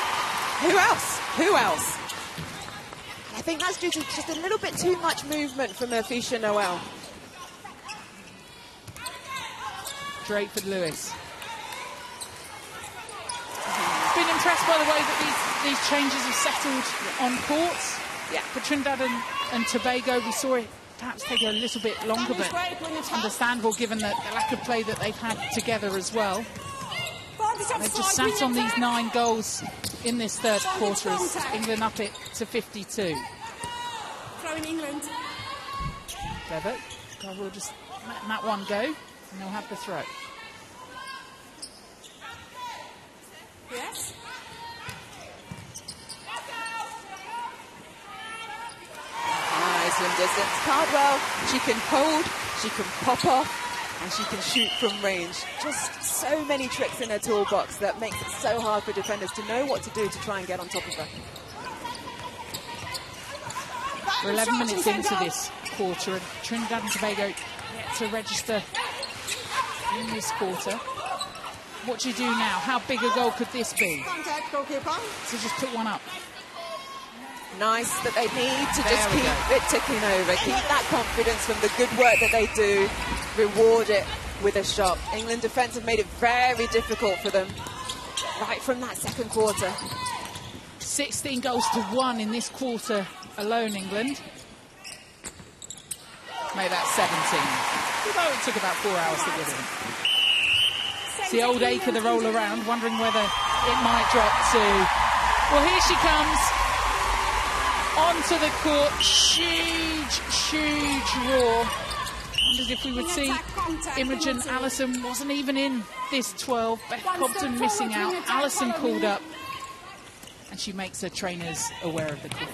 Who else? Who else? I think that's due to just a little bit too much movement from Afisha Noel. Drakeford Lewis. Been impressed by the way that these changes have settled on courts. Yeah. For Trinidad and Tobago, we saw it perhaps take a little bit longer, but understandable given the lack of play that they've had together as well. They've just sat on these 9 goals in this third quarter as England up it to 52. Throw in England. Devitt, we'll just let that one go, and they'll have the throw. Yes. Nice from distance. Cardwell, she can hold, she can pop off, and she can shoot from range. Just so many tricks in her toolbox that makes it so hard for defenders to know what to do to try and get on top of her. We're 11 minutes into this quarter, and Trinidad and Tobago yet to register in this quarter. What do you do now? How big a goal could this be? Contact goalkeeper. So just put one up. Nice that they need to just keep it ticking over. Keep that confidence from the good work that they do. Reward it with a shot. England defence have made it very difficult for them right from that second quarter. 16 goals to 1 in this quarter alone, England. Made that 17. Although it took about 4 hours to get in. It's the old ache of the roll around, wondering whether it might drop to... Well, here she comes. Onto the court. Huge, huge roar. As if we would see Imogen Allison wasn't even in this 12. Beth Cobden missing out. Allison called up. And she makes her trainers aware of the call.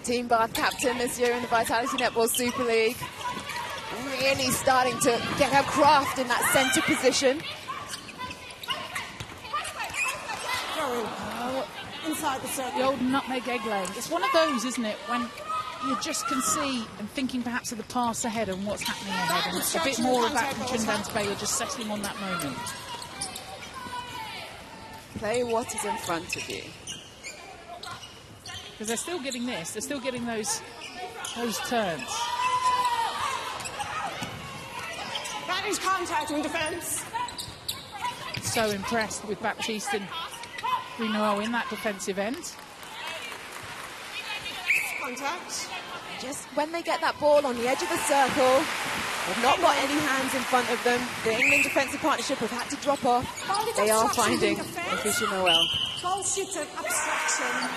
Team Bath captain this year in the Vitality Netball Super League. Really starting to get her craft in that centre position. Inside the circle. The old nutmeg egg laying. It's one of those, isn't it, when you just can see and thinking perhaps of the pass ahead and what's happening ahead. And it's a bit more of that from Trinidad and Tobago, just settling on that moment. Play what is in front of you. Because they're still getting this. They're still getting those turns. That is contact in defence. So impressed with Baptiste and Green-Noel in that defensive end. Contact. Just when they get that ball on the edge of the circle, they've not got any hands in front of them. The England defensive partnership have had to drop off. They are finding Fisher-Noel. Ball shooter abstraction.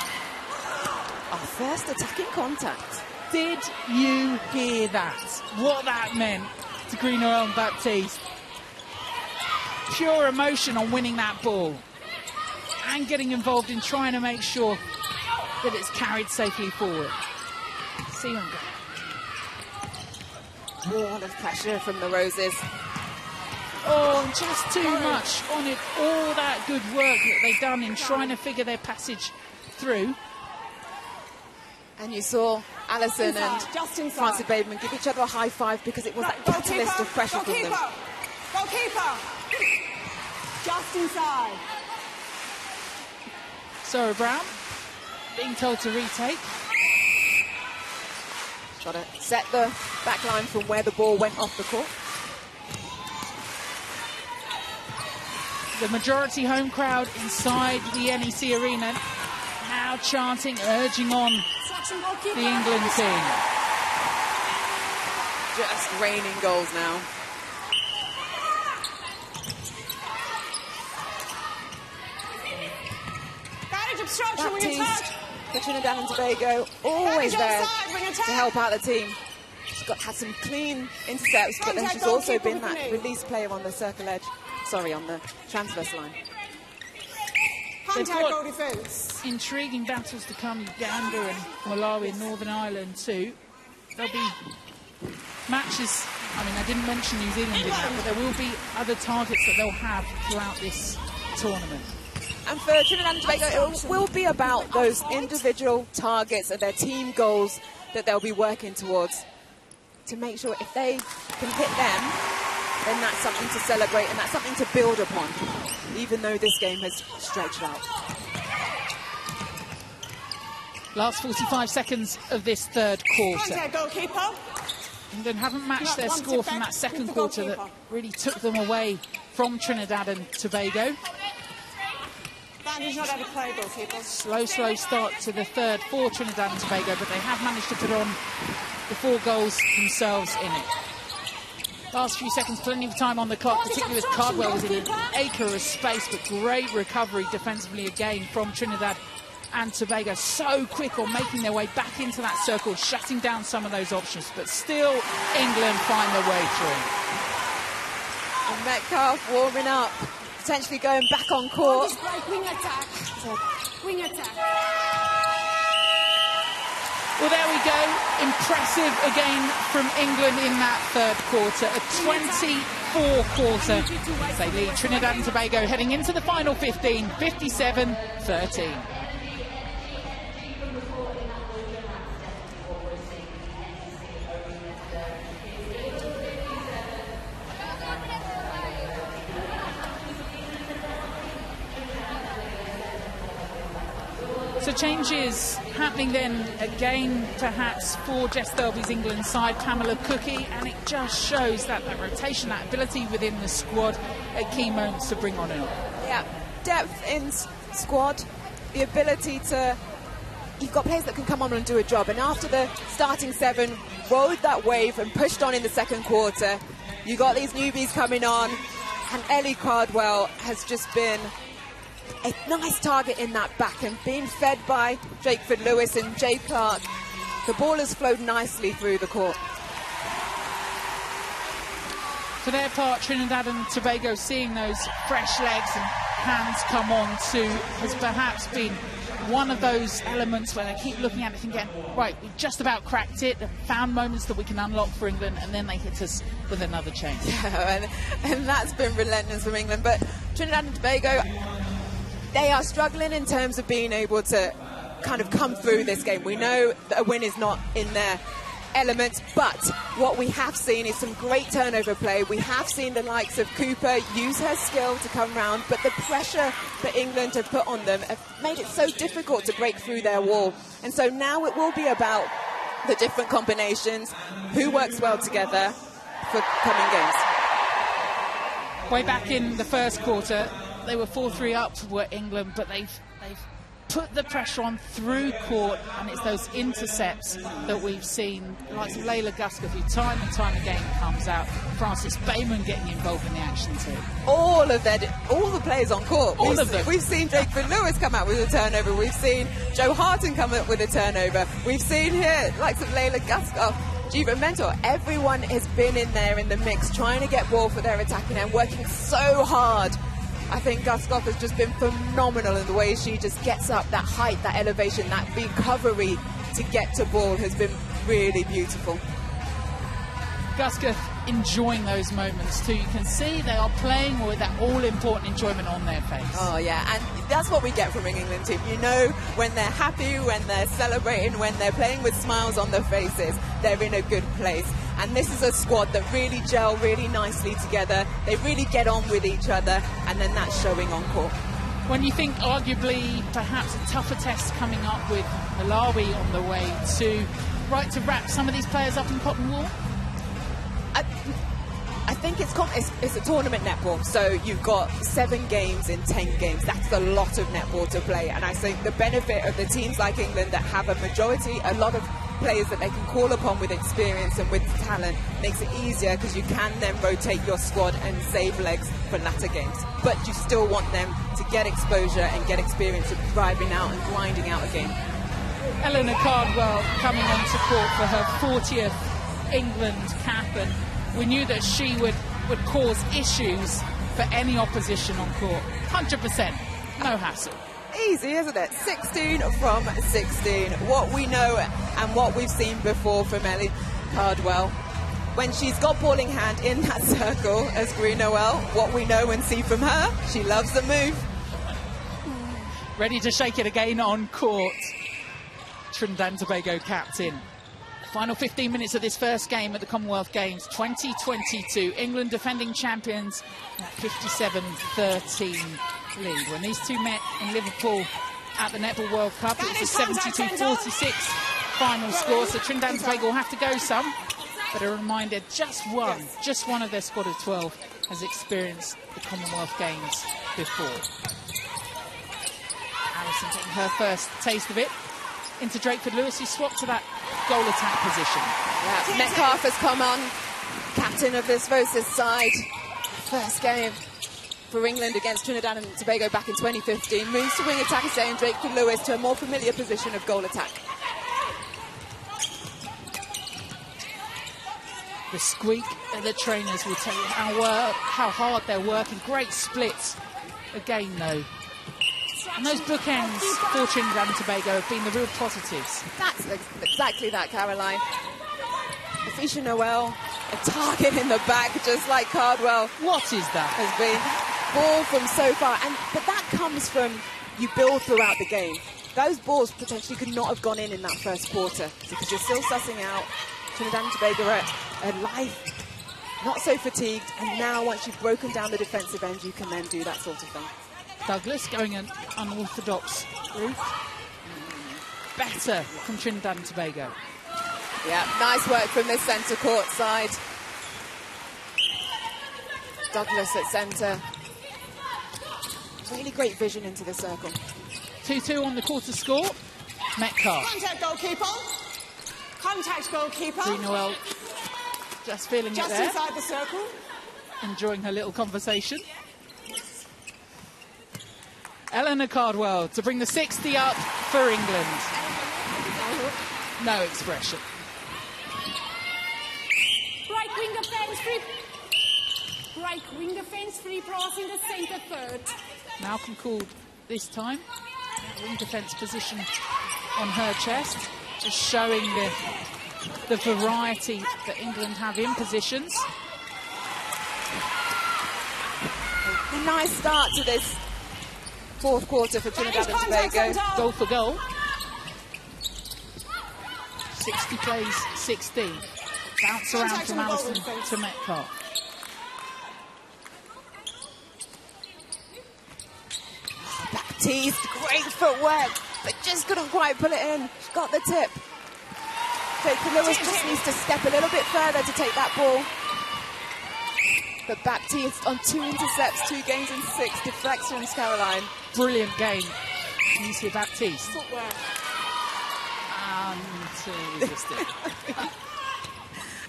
Our first attacking contact. Did you hear that? What that meant to Green-Noel and Baptiste. Pure emotion on winning that ball. And getting involved in trying to make sure that it's carried safely forward. See them go. Wall of pressure from the Roses. Oh, just too much on it. All that good work that they've done in trying to figure their passage through. And you saw Alison and Francie Bateman give each other a high five because it was that catalyst of pressure from them. Goalkeeper! Just inside. Sarah Brown being told to retake. Try to set the back line from where the ball went off the court. The majority home crowd inside the NEC arena now chanting, urging on the England team. Just raining goals now. Baptiste for Trinidad and Tobago, always there to help out the team. She's had some clean intercepts, but then she's also been that release player on the circle edge. Sorry, on the transverse line. They've got intriguing battles to come, Uganda and Malawi and Northern Ireland too. There'll be matches, I mean, I didn't mention New Zealand in that, but there will be other targets that they'll have throughout this tournament. And for Trinidad and Tobago, it will be about those individual targets and their team goals that they'll be working towards to make sure if they can hit them, then that's something to celebrate and that's something to build upon, even though this game has stretched out. Last 45 seconds of this third quarter. Goalkeeper. England haven't matched their score from that second quarter that really took them away from Trinidad and Tobago. Slow start to the third for Trinidad and Tobago, but they have managed to put on the 4 goals themselves in it. Last few seconds, plenty of time on the clock, particularly as Cardwell was in an acre of space, but great recovery defensively again from Trinidad and Tobago. So quick on making their way back into that circle, shutting down some of those options, but still England find their way through. And Metcalf warming up, potentially going back on court. Wing attack. Wing attack. Well, there we go. Impressive again from England in that third quarter. A 24 quarter. They lead Trinidad and Tobago heading into the final 15, 57-13. So changes happening then again, perhaps, for Jess Thirlby's England side, Pamela Cookie, and it just shows that rotation, that ability within the squad at key moments to bring on and on. Yeah, depth in squad, the ability to... You've got players that can come on and do a job. And after the starting 7 rode that wave and pushed on in the second quarter, you got these newbies coming on. And Ellie Cardwell has just been a nice target in that back and being fed by Drakeford Lewis and Jay Clark. The ball has flowed nicely through the court. For their part, Trinidad and Tobago seeing those fresh legs and hands come on too has perhaps been one of those elements where they keep looking at it and getting, right, we've just about cracked it, found moments that we can unlock for England, and then they hit us with another change. Yeah, and that's been relentless from England. But Trinidad and Tobago, they are struggling in terms of being able to kind of come through this game. We know that a win is not in their element, but what we have seen is some great turnover play. We have seen the likes of Cooper use her skill to come round, but the pressure that England have put on them have made it so difficult to break through their wall. And so now it will be about the different combinations, who works well together for coming games. Way back in the first quarter, they were 4-3 up for England, but they've put the pressure on through court, and it's those intercepts that we've seen, like Layla Guskov, who time and time again comes out. Francis Bayman getting involved in the action too. All the players on court. All of them. We've seen Drakeford Lewis come out with a turnover. We've seen Joe Harton come up with a turnover. We've seen here likes of Layla Guskov, Jiva Mentor. Everyone has been in there in the mix, trying to get ball for their attacking end, working so hard. I think Guskov has just been phenomenal in the way she just gets up, that height, that elevation, that recovery to get to ball has been really beautiful. Guskov enjoying those moments too. You can see they are playing with that all-important enjoyment on their face. Oh yeah, and that's what we get from an England team. You know when they're happy, when they're celebrating, when they're playing with smiles on their faces, they're in a good place. And this is a squad that really gel really nicely together. They really get on with each other, and then that's showing on court. When you think arguably perhaps a tougher test coming up with Malawi on the way to wrap some of these players up in cotton wool? I think it's a tournament netball, so you've got 7 games in 10 games. That's a lot of netball to play, and I think the benefit of the teams like England that have a lot of players that they can call upon with experience and with talent makes it easier, because you can then rotate your squad and save legs for latter games. But you still want them to get exposure and get experience of driving out and grinding out a game. Eleanor Cardwell coming onto court for her 40th England cap, and we knew that she would cause issues for any opposition on court. 100%, no hassle. Easy, isn't it? 16 from 16. What we know and what we've seen before from Ellie Cardwell. When she's got ball in hand in that circle as Green Noel, what we know and see from her, she loves the move. Ready to shake it again on court. Trinidad and Tobago captain. Final 15 minutes of this first game at the Commonwealth Games 2022. England defending champions at 57-13 lead. When these two met in Liverpool at the Netball World Cup, it was a 72-46 final score. So Trinidad and Tobago will have to go some. But a reminder, just one of their squad of 12 has experienced the Commonwealth Games before. Alison getting her first taste of it. Into Drakeford Lewis, who swapped to that goal attack position. Yeah, Metcalf has come on, captain of this versus side. First game for England against Trinidad and Tobago back in 2015. Moves to wing attack, staying Drakeford Lewis to a more familiar position of goal attack. The squeak of the trainers will tell you how hard they're working. Great splits again, though. And those bookends for Trinidad and Tobago have been the real positives. That's exactly that, Caroline. Afisha Noel, a target in the back, just like Cardwell. What is that? Has been ball from so far. But that comes from you build throughout the game. Those balls potentially could not have gone in that first quarter, because you're still sussing out. Trinidad and Tobago are alive, not so fatigued, and now once you've broken down the defensive end, you can then do that sort of thing. Douglas going an unorthodox route. Better from Trinidad and Tobago. Yeah, nice work from this centre court side. Douglas at centre. Really great vision into the circle. 2-2 on the quarter score. Metcalf. Contact goalkeeper. Contact goalkeeper. Noel just feeling Just it there. inside the circle. Enjoying her little conversation. Eleanor Cardwell to bring the 60 up for England. No expression. Right wing defence, free. Right wing defence, free cross in the centre third. Malcolm called this time. Wing defence position on her chest. Just showing the variety that England have in positions. A nice start to this fourth quarter for Trinidad and Tobago. Goal for goal. 60 plays 16. Bounce around from Allison to Metcalf. Baptiste, great footwork, but just couldn't quite pull it in. She got the tip. Draper Lewis just needs to step a little bit further to take that ball. But Baptiste on 2 intercepts, 2 gains in 6 deflections, Caroline. Brilliant game. Alicia Baptiste. Footwork. Resisted.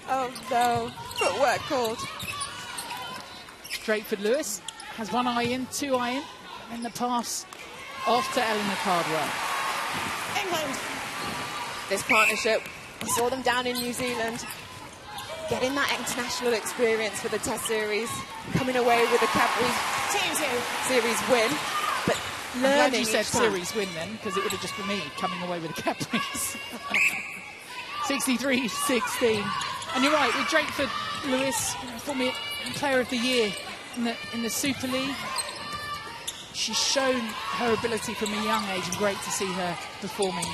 Oh no, footwork called. Drakeford Lewis has 1 eye in, 2 eye in, and the pass off to Eleanor Cardwell. England. This partnership, we saw them down in New Zealand, getting that international experience for the Test Series, coming away with a Cadbury Series win, but I'm glad learning you said each time. series win then, because it would have just been me coming away with the Cadburys. 63-16. And you're right, with Drakeford Lewis, former Player of the Year in the Super League, she's shown her ability from a young age, and great to see her performing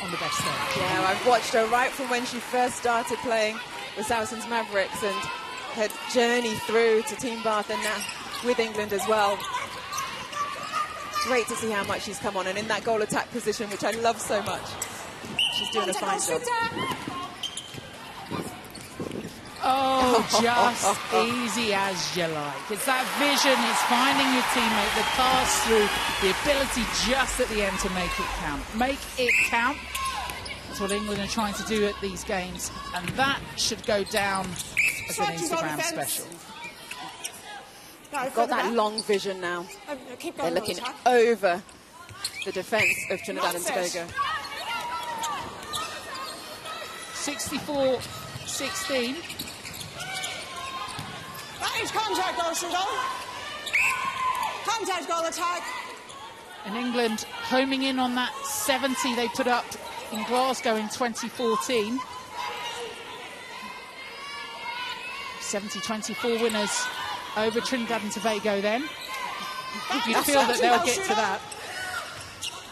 on the best stage. Yeah, I've watched her right from when she first started playing with Saracens Mavericks and her journey through to Team Bath and now with England as well. Great to see how much she's come on, and in that goal attack position, which I love so much. She's doing a fine job. Oh, just easy as you like. It's that vision, it's finding your teammate, the pass through, the ability just at the end to make it count. Make it count. That's what England are trying to do at these games, and that should go down as an Instagram special. They've got that long vision now. Keep They're going. looking over the defence of Trinidad and Tobago. 64-16. That is contact goal, Sudo. Contact goal attack. And England homing in on that 70 they put up in Glasgow in 2014. 70-24 winners over Trinidad and Tobago then. You'd feel that they'll get to that.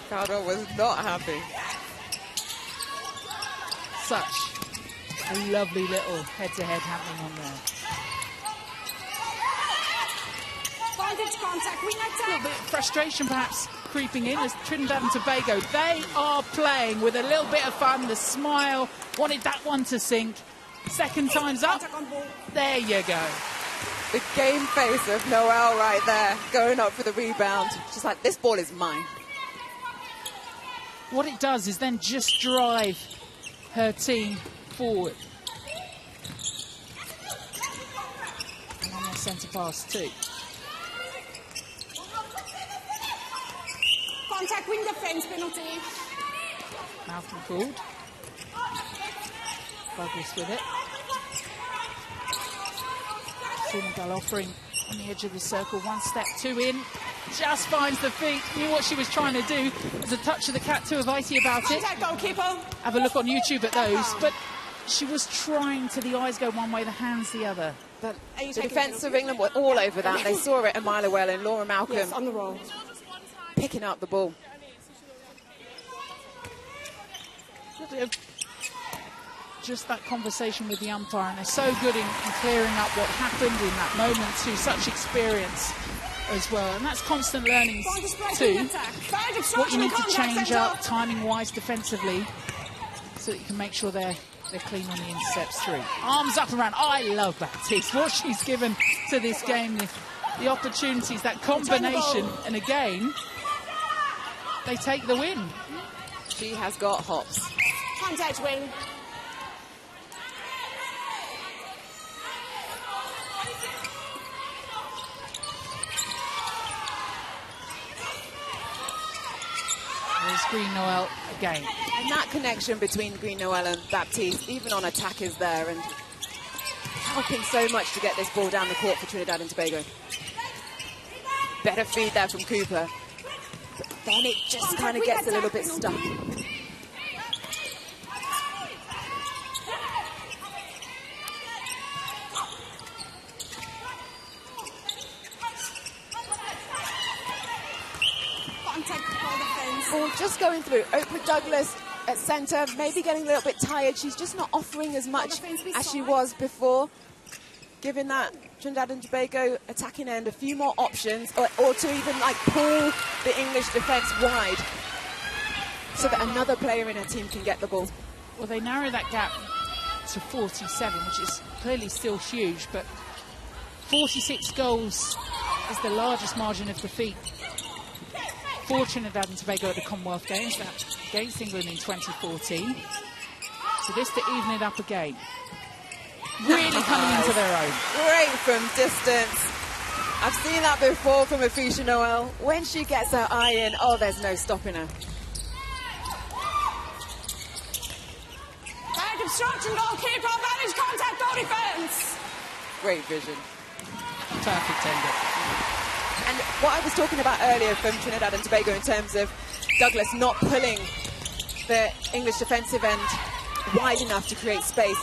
Cardwell was not happy. Such a lovely little head-to-head happening on there. Vantage contact, wing A attack. little bit of frustration perhaps creeping in as Trinidad and Tobago, they are playing with a little bit of fun, the smile, wanted that one to sink. Second time's up, there you go. The game face of Noel right there, going up for the rebound. She's like, this ball is mine. What it does is then just drive her team forward. And on their centre pass too. Contact wing defence penalty. Malcolm called. Douglas with it. Senegal offering on the edge of the circle. 1 step, 2 in. Just finds the feet. Knew what she was trying to do. There's a touch of the cat to Avaiti about it. Contact goalkeeper. Have a look on YouTube at those. But she was trying to, the eyes go one way, the hands the other. But the defence of England were all over that. They saw it a mile away, and Laura Malcolm Yes, on the roll. picking up the ball. Just that conversation with the umpire, and they're so good in clearing up what happened in that moment too. Such experience as well, and that's constant learning too. What you need to change up timing-wise defensively, so that you can make sure they're clean on the intercepts through. Arms up and around. I love Baptiste. What she's given to this game, the opportunities, that combination, and again, they take the win. She has got hops. Contact win. There's Green Noel again. And that connection between Green Noel and Baptiste, even on attack, is there, and helping so much to get this ball down the court for Trinidad and Tobago. Better feed there from Cooper. But then it just kind of gets a little bit stuck. Ball just going through. Oprah Douglas at centre, maybe getting a little bit tired. She's just not offering as much as she was before. Giving that Trinidad and Tobago attacking end a few more options, or to even like pull the English defence wide so that another player in her team can get the ball. Well, they narrow that gap to 47, which is clearly still huge, but 46 goals is the largest margin of defeat for Trinidad and Tobago at the Commonwealth Games, that against England in 2014. So this to even it up again. Really coming into their own. Great from distance. I've seen that before from Afisha Noel. When she gets her eye in, oh, there's no stopping her. Bad obstruction, goalkeeper, managed contact, goal defence. Great vision. Perfect ender. And what I was talking about earlier from Trinidad and Tobago in terms of Douglas not pulling the English defensive end wide enough to create space.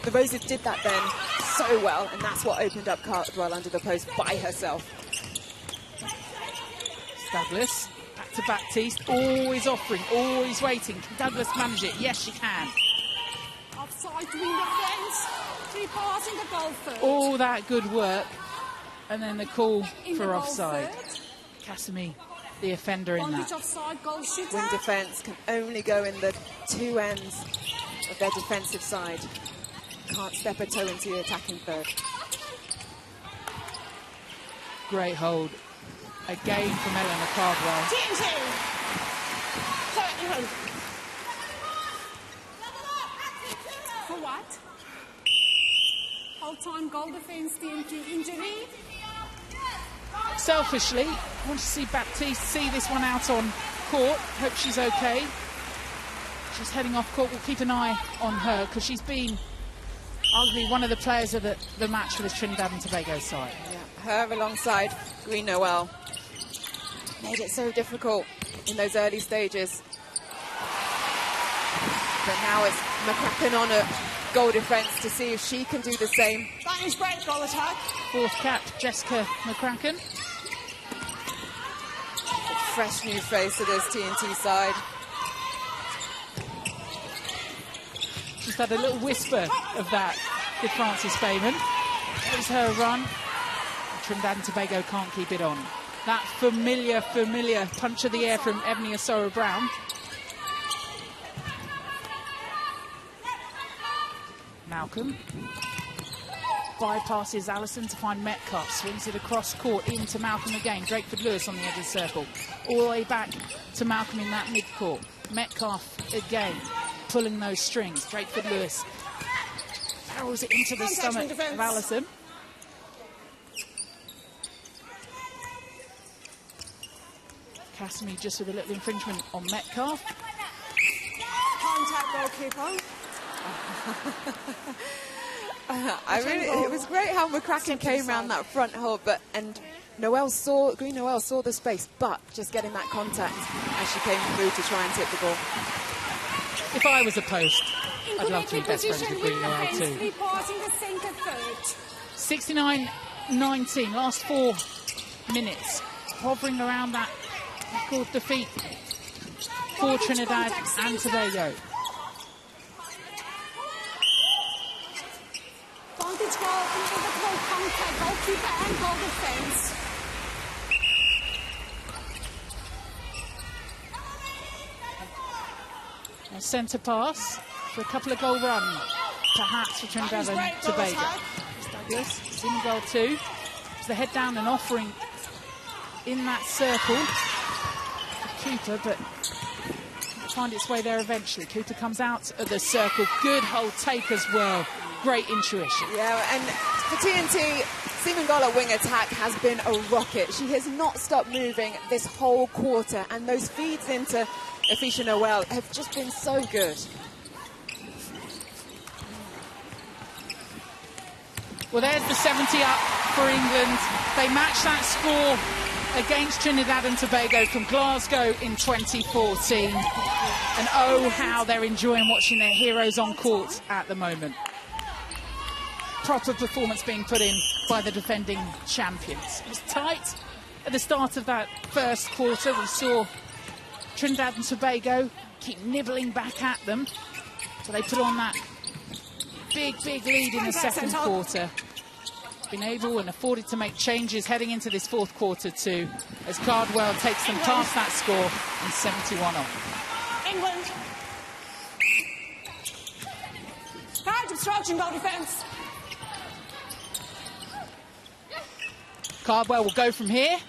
The Roses did that then so well, and that's what opened up Cardwell under the post by herself. Douglas, back to Baptiste, always offering, always waiting. Can Douglas manage it? Yes, she can. Offside wing defence. 3 passing the goal third. All that good work. And then the call In for the goal offside. third. Casimir, the offender in Bondage that. offside, goal shooter. Wing defence can only go in the two ends of their defensive side. Can't step a toe into the attacking third. Great hold. Again from Eleanor Cardwell. TNT. For what? Whole-time goal defence, TNT injury. Selfishly, I want to see Baptiste see this one out on court. Hope she's okay. She's heading off court. We'll keep an eye on her because she's been arguably one of the players of the match for the Trinidad and Tobago side. Yeah, her alongside Green Noel made it so difficult in those early stages. But now it's McCracken on a goal defence to see if she can do the same. That is great goal attack. Fourth cap, Jessica McCracken. A fresh new face to this TNT side. Just had a little whisper of that with Frances Bayman. There's her run. Trinidad and Tobago can't keep it on. That familiar punch of the air from Ebony Osoro-Brown. Malcolm bypasses Allison to find Metcalf, swings it across court into Malcolm again. Drakeford Lewis on the edge of the circle, all the way back to Malcolm in that mid-court. Metcalf again, pulling those strings. Drakeford Lewis barrels it into the stomach of Allison. Casimir just with a little infringement on Metcalf. Contact goalkeeper. It was great how McCracken came round that front hold, and Green Noel saw the space, but just getting that contact as she came through to try and tip the ball. If I was a post, I'd love to be best friends with Green Noel too. 3 passing the centre third. 69-19, last 4 minutes, hovering around that record defeat for Trinidad and Tobago. Vantage goal into the goal contact, goalkeeper and goal defence. A centre pass for a couple of goal run, perhaps for Trinidad and Tobago. Douglas is in goal too. It's the head down and offering in that circle. Cooper, but find its way there eventually. Cooper comes out of the circle. Good hold take as well. Great intuition. Yeah, and for TNT, Simangala wing attack has been a rocket. She has not stopped moving this whole quarter, and those feeds into Afisha Noel have just been so good. Well, there's the 70 up for England. They matched that score against Trinidad and Tobago from Glasgow in 2014. And oh, how they're enjoying watching their heroes on court at the moment. Proper performance being put in by the defending champions. It was tight at the start of that first quarter. We saw Trinidad and Tobago keep nibbling back at them. So they put on that big lead in the second quarter. Been able and afforded to make changes heading into this fourth quarter too, as Cardwell takes them past that score and 71 on. England. Hard obstruction, goal defence. Cardwell will go from here.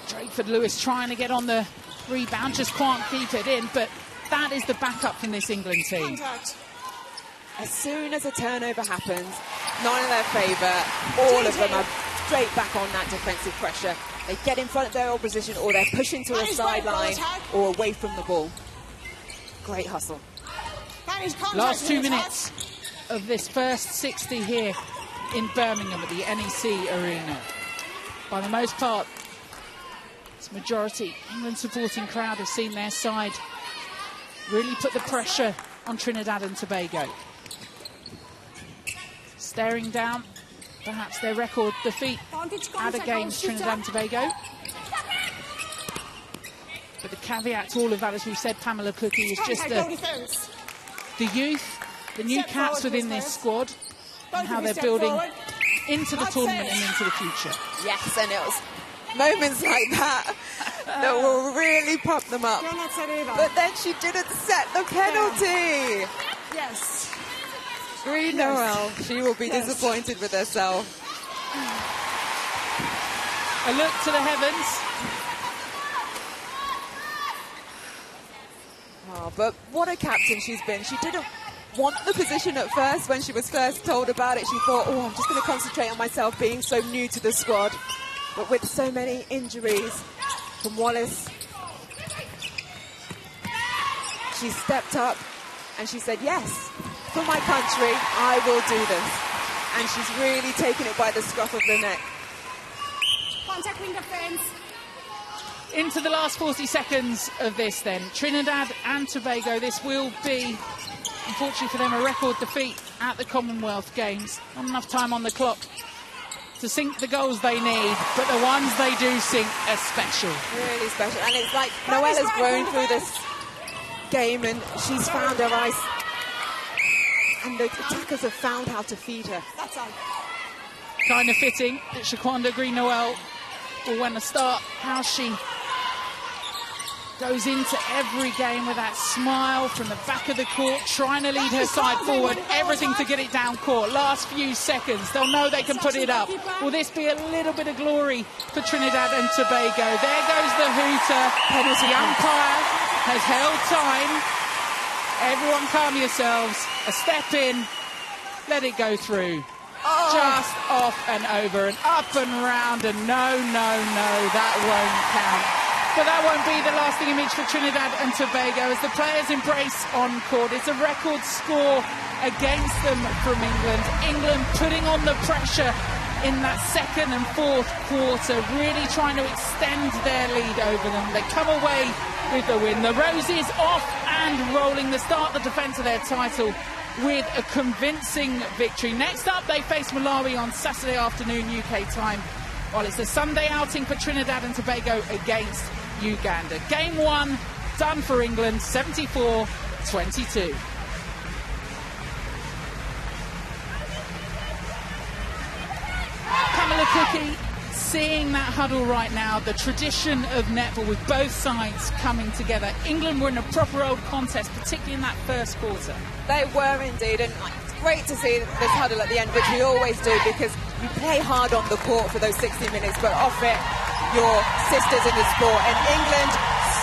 Drakeford Lewis trying to get on the rebound, just can't keep it in, but that is the backup from this England team. Contact. As soon as a turnover happens, not in their favour, all of them are straight back on that defensive pressure. They get in front of their opposition, or they're pushing to a sideline or away from the ball. Great hustle. Last 2 minutes of this first 60 here in Birmingham at the NEC Arena. By the most part, it's majority England supporting crowd have seen their side really put the pressure on Trinidad and Tobago. Staring down perhaps their record defeat at against Trinidad and Tobago. But the caveat to all of that, as we've said, Pamela Cookie, is just the youth, the new cats within this squad, and how they're building into the tournament and into the future. Yes, and it was moments like that that will really pump them up. But then she didn't set the penalty. Yes. Green Noel, she will be disappointed with herself. A look to the heavens. Oh, but what a captain she's been. She didn't want the position at first when she was first told about it. She thought, oh, I'm just going to concentrate on myself being so new to the squad. But with so many injuries from Wallace, she stepped up and she said, yes, for my country, I will do this. And she's really taken it by the scruff of the neck. Contact wing defence. Into the last 40 seconds of this then. Trinidad and Tobago, this will be, unfortunately for them, a record defeat at the Commonwealth Games. Not enough time on the clock to sink the goals they need, but the ones they do sink are special. Really special. And it's like Noel has grown through this game and she's found her ice. And the attackers have found how to feed her. That's all. Kind of fitting that Shaquanda Green-Noel will win a start. How she goes into every game with that smile from the back of the court, trying to lead her side forward, everything to get it down court. Last few seconds, they'll know they can put it up. Will this be a little bit of glory for Trinidad and Tobago? There goes the hooter. The umpire has held time. Everyone calm yourselves. A step in, let it go through. Oh. Just off and over and up and round, and no, that won't count. But that won't be the lasting image for Trinidad and Tobago as the players embrace on court. It's a record score against them from England. England putting on the pressure in that second and fourth quarter, really trying to extend their lead over them. They come away with the win. The Roses off and rolling. They start the defence of their title with a convincing victory. Next up, they face Malawi on Saturday afternoon UK time, while it's a Sunday outing for Trinidad and Tobago against Uganda. Game one done for England, 74-22. Pamela Cookie seeing that huddle right now, the tradition of netball with both sides coming together. England were in a proper old contest, particularly in that first quarter. They were indeed, and it's great to see this huddle at the end, which we always do because you play hard on the court for those 60 minutes, but off it, your sisters in the sport. And England,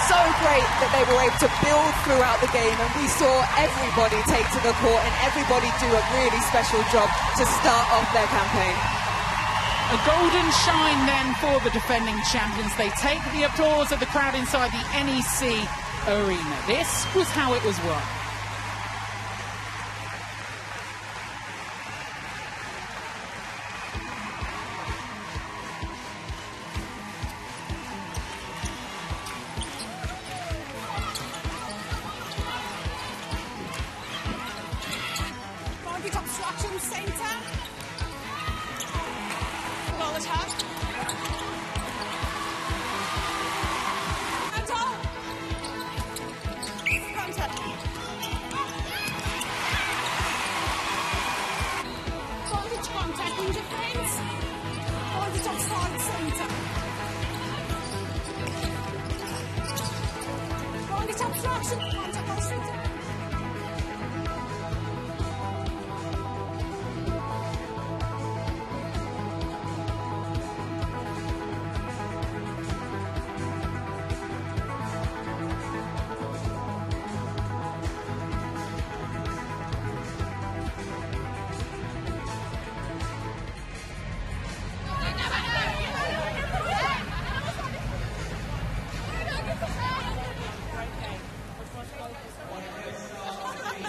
so great that they were able to build throughout the game, and we saw everybody take to the court and everybody do a really special job to start off their campaign. A golden shine then for the defending champions. They take the applause of the crowd inside the NEC Arena. This was how it was won. Target obstruction centre. Ball attack. And on. Contact. Bondage contact in defence. Bondage outside centre. Bondage obstruction. Contact on centre.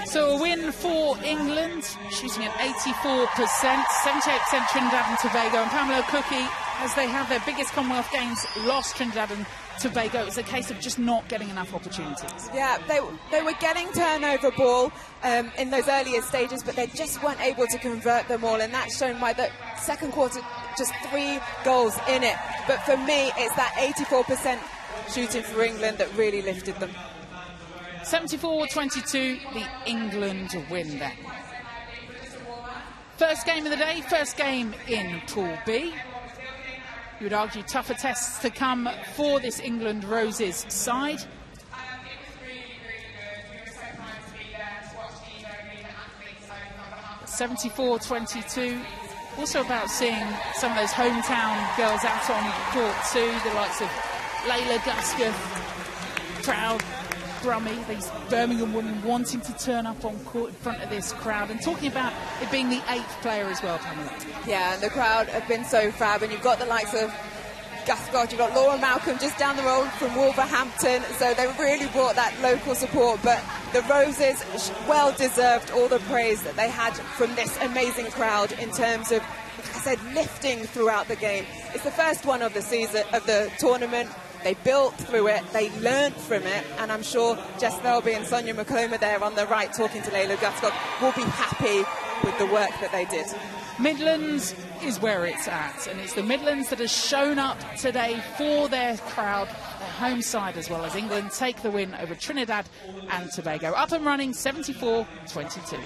So a win for England, shooting at 84%, 78% Trinidad and Tobago. And Pamela Cookie, as they have their biggest Commonwealth Games, lost Trinidad and Tobago. It's a case of just not getting enough opportunities. Yeah, they were getting turnover ball in those earlier stages, but they just weren't able to convert them all, and that's shown by the second quarter, just 3 goals in it. But for me, it's that 84% shooting for England that really lifted them. 74-22, the England win then. First game of the day, first game in Pool B. You would argue tougher tests to come for this England Roses side. (74-22). Also about seeing some of those hometown girls out on court too, the likes of Layla Gusketh, crowd, Brummy, these Birmingham women wanting to turn up on court in front of this crowd, and talking about it being the 8th player as well, Pamela. Yeah, and the crowd have been so fab, and you've got the likes of Gusketh, you've got Laura Malcolm just down the road from Wolverhampton, so they really brought that local support. But the Roses, well deserved all the praise that they had from this amazing crowd in terms of, like I said, lifting throughout the game. It's the first one of the season, of the tournament. They built through it, they learnt from it, and I'm sure Jess Thirlby and Sonia McCloma there on the right talking to Layla Gusketh will be happy with the work that they did. Midlands is where it's at, and it's the Midlands that has shown up today for their crowd, their home side, as well as England take the win over Trinidad and Tobago. Up and running, 74-22.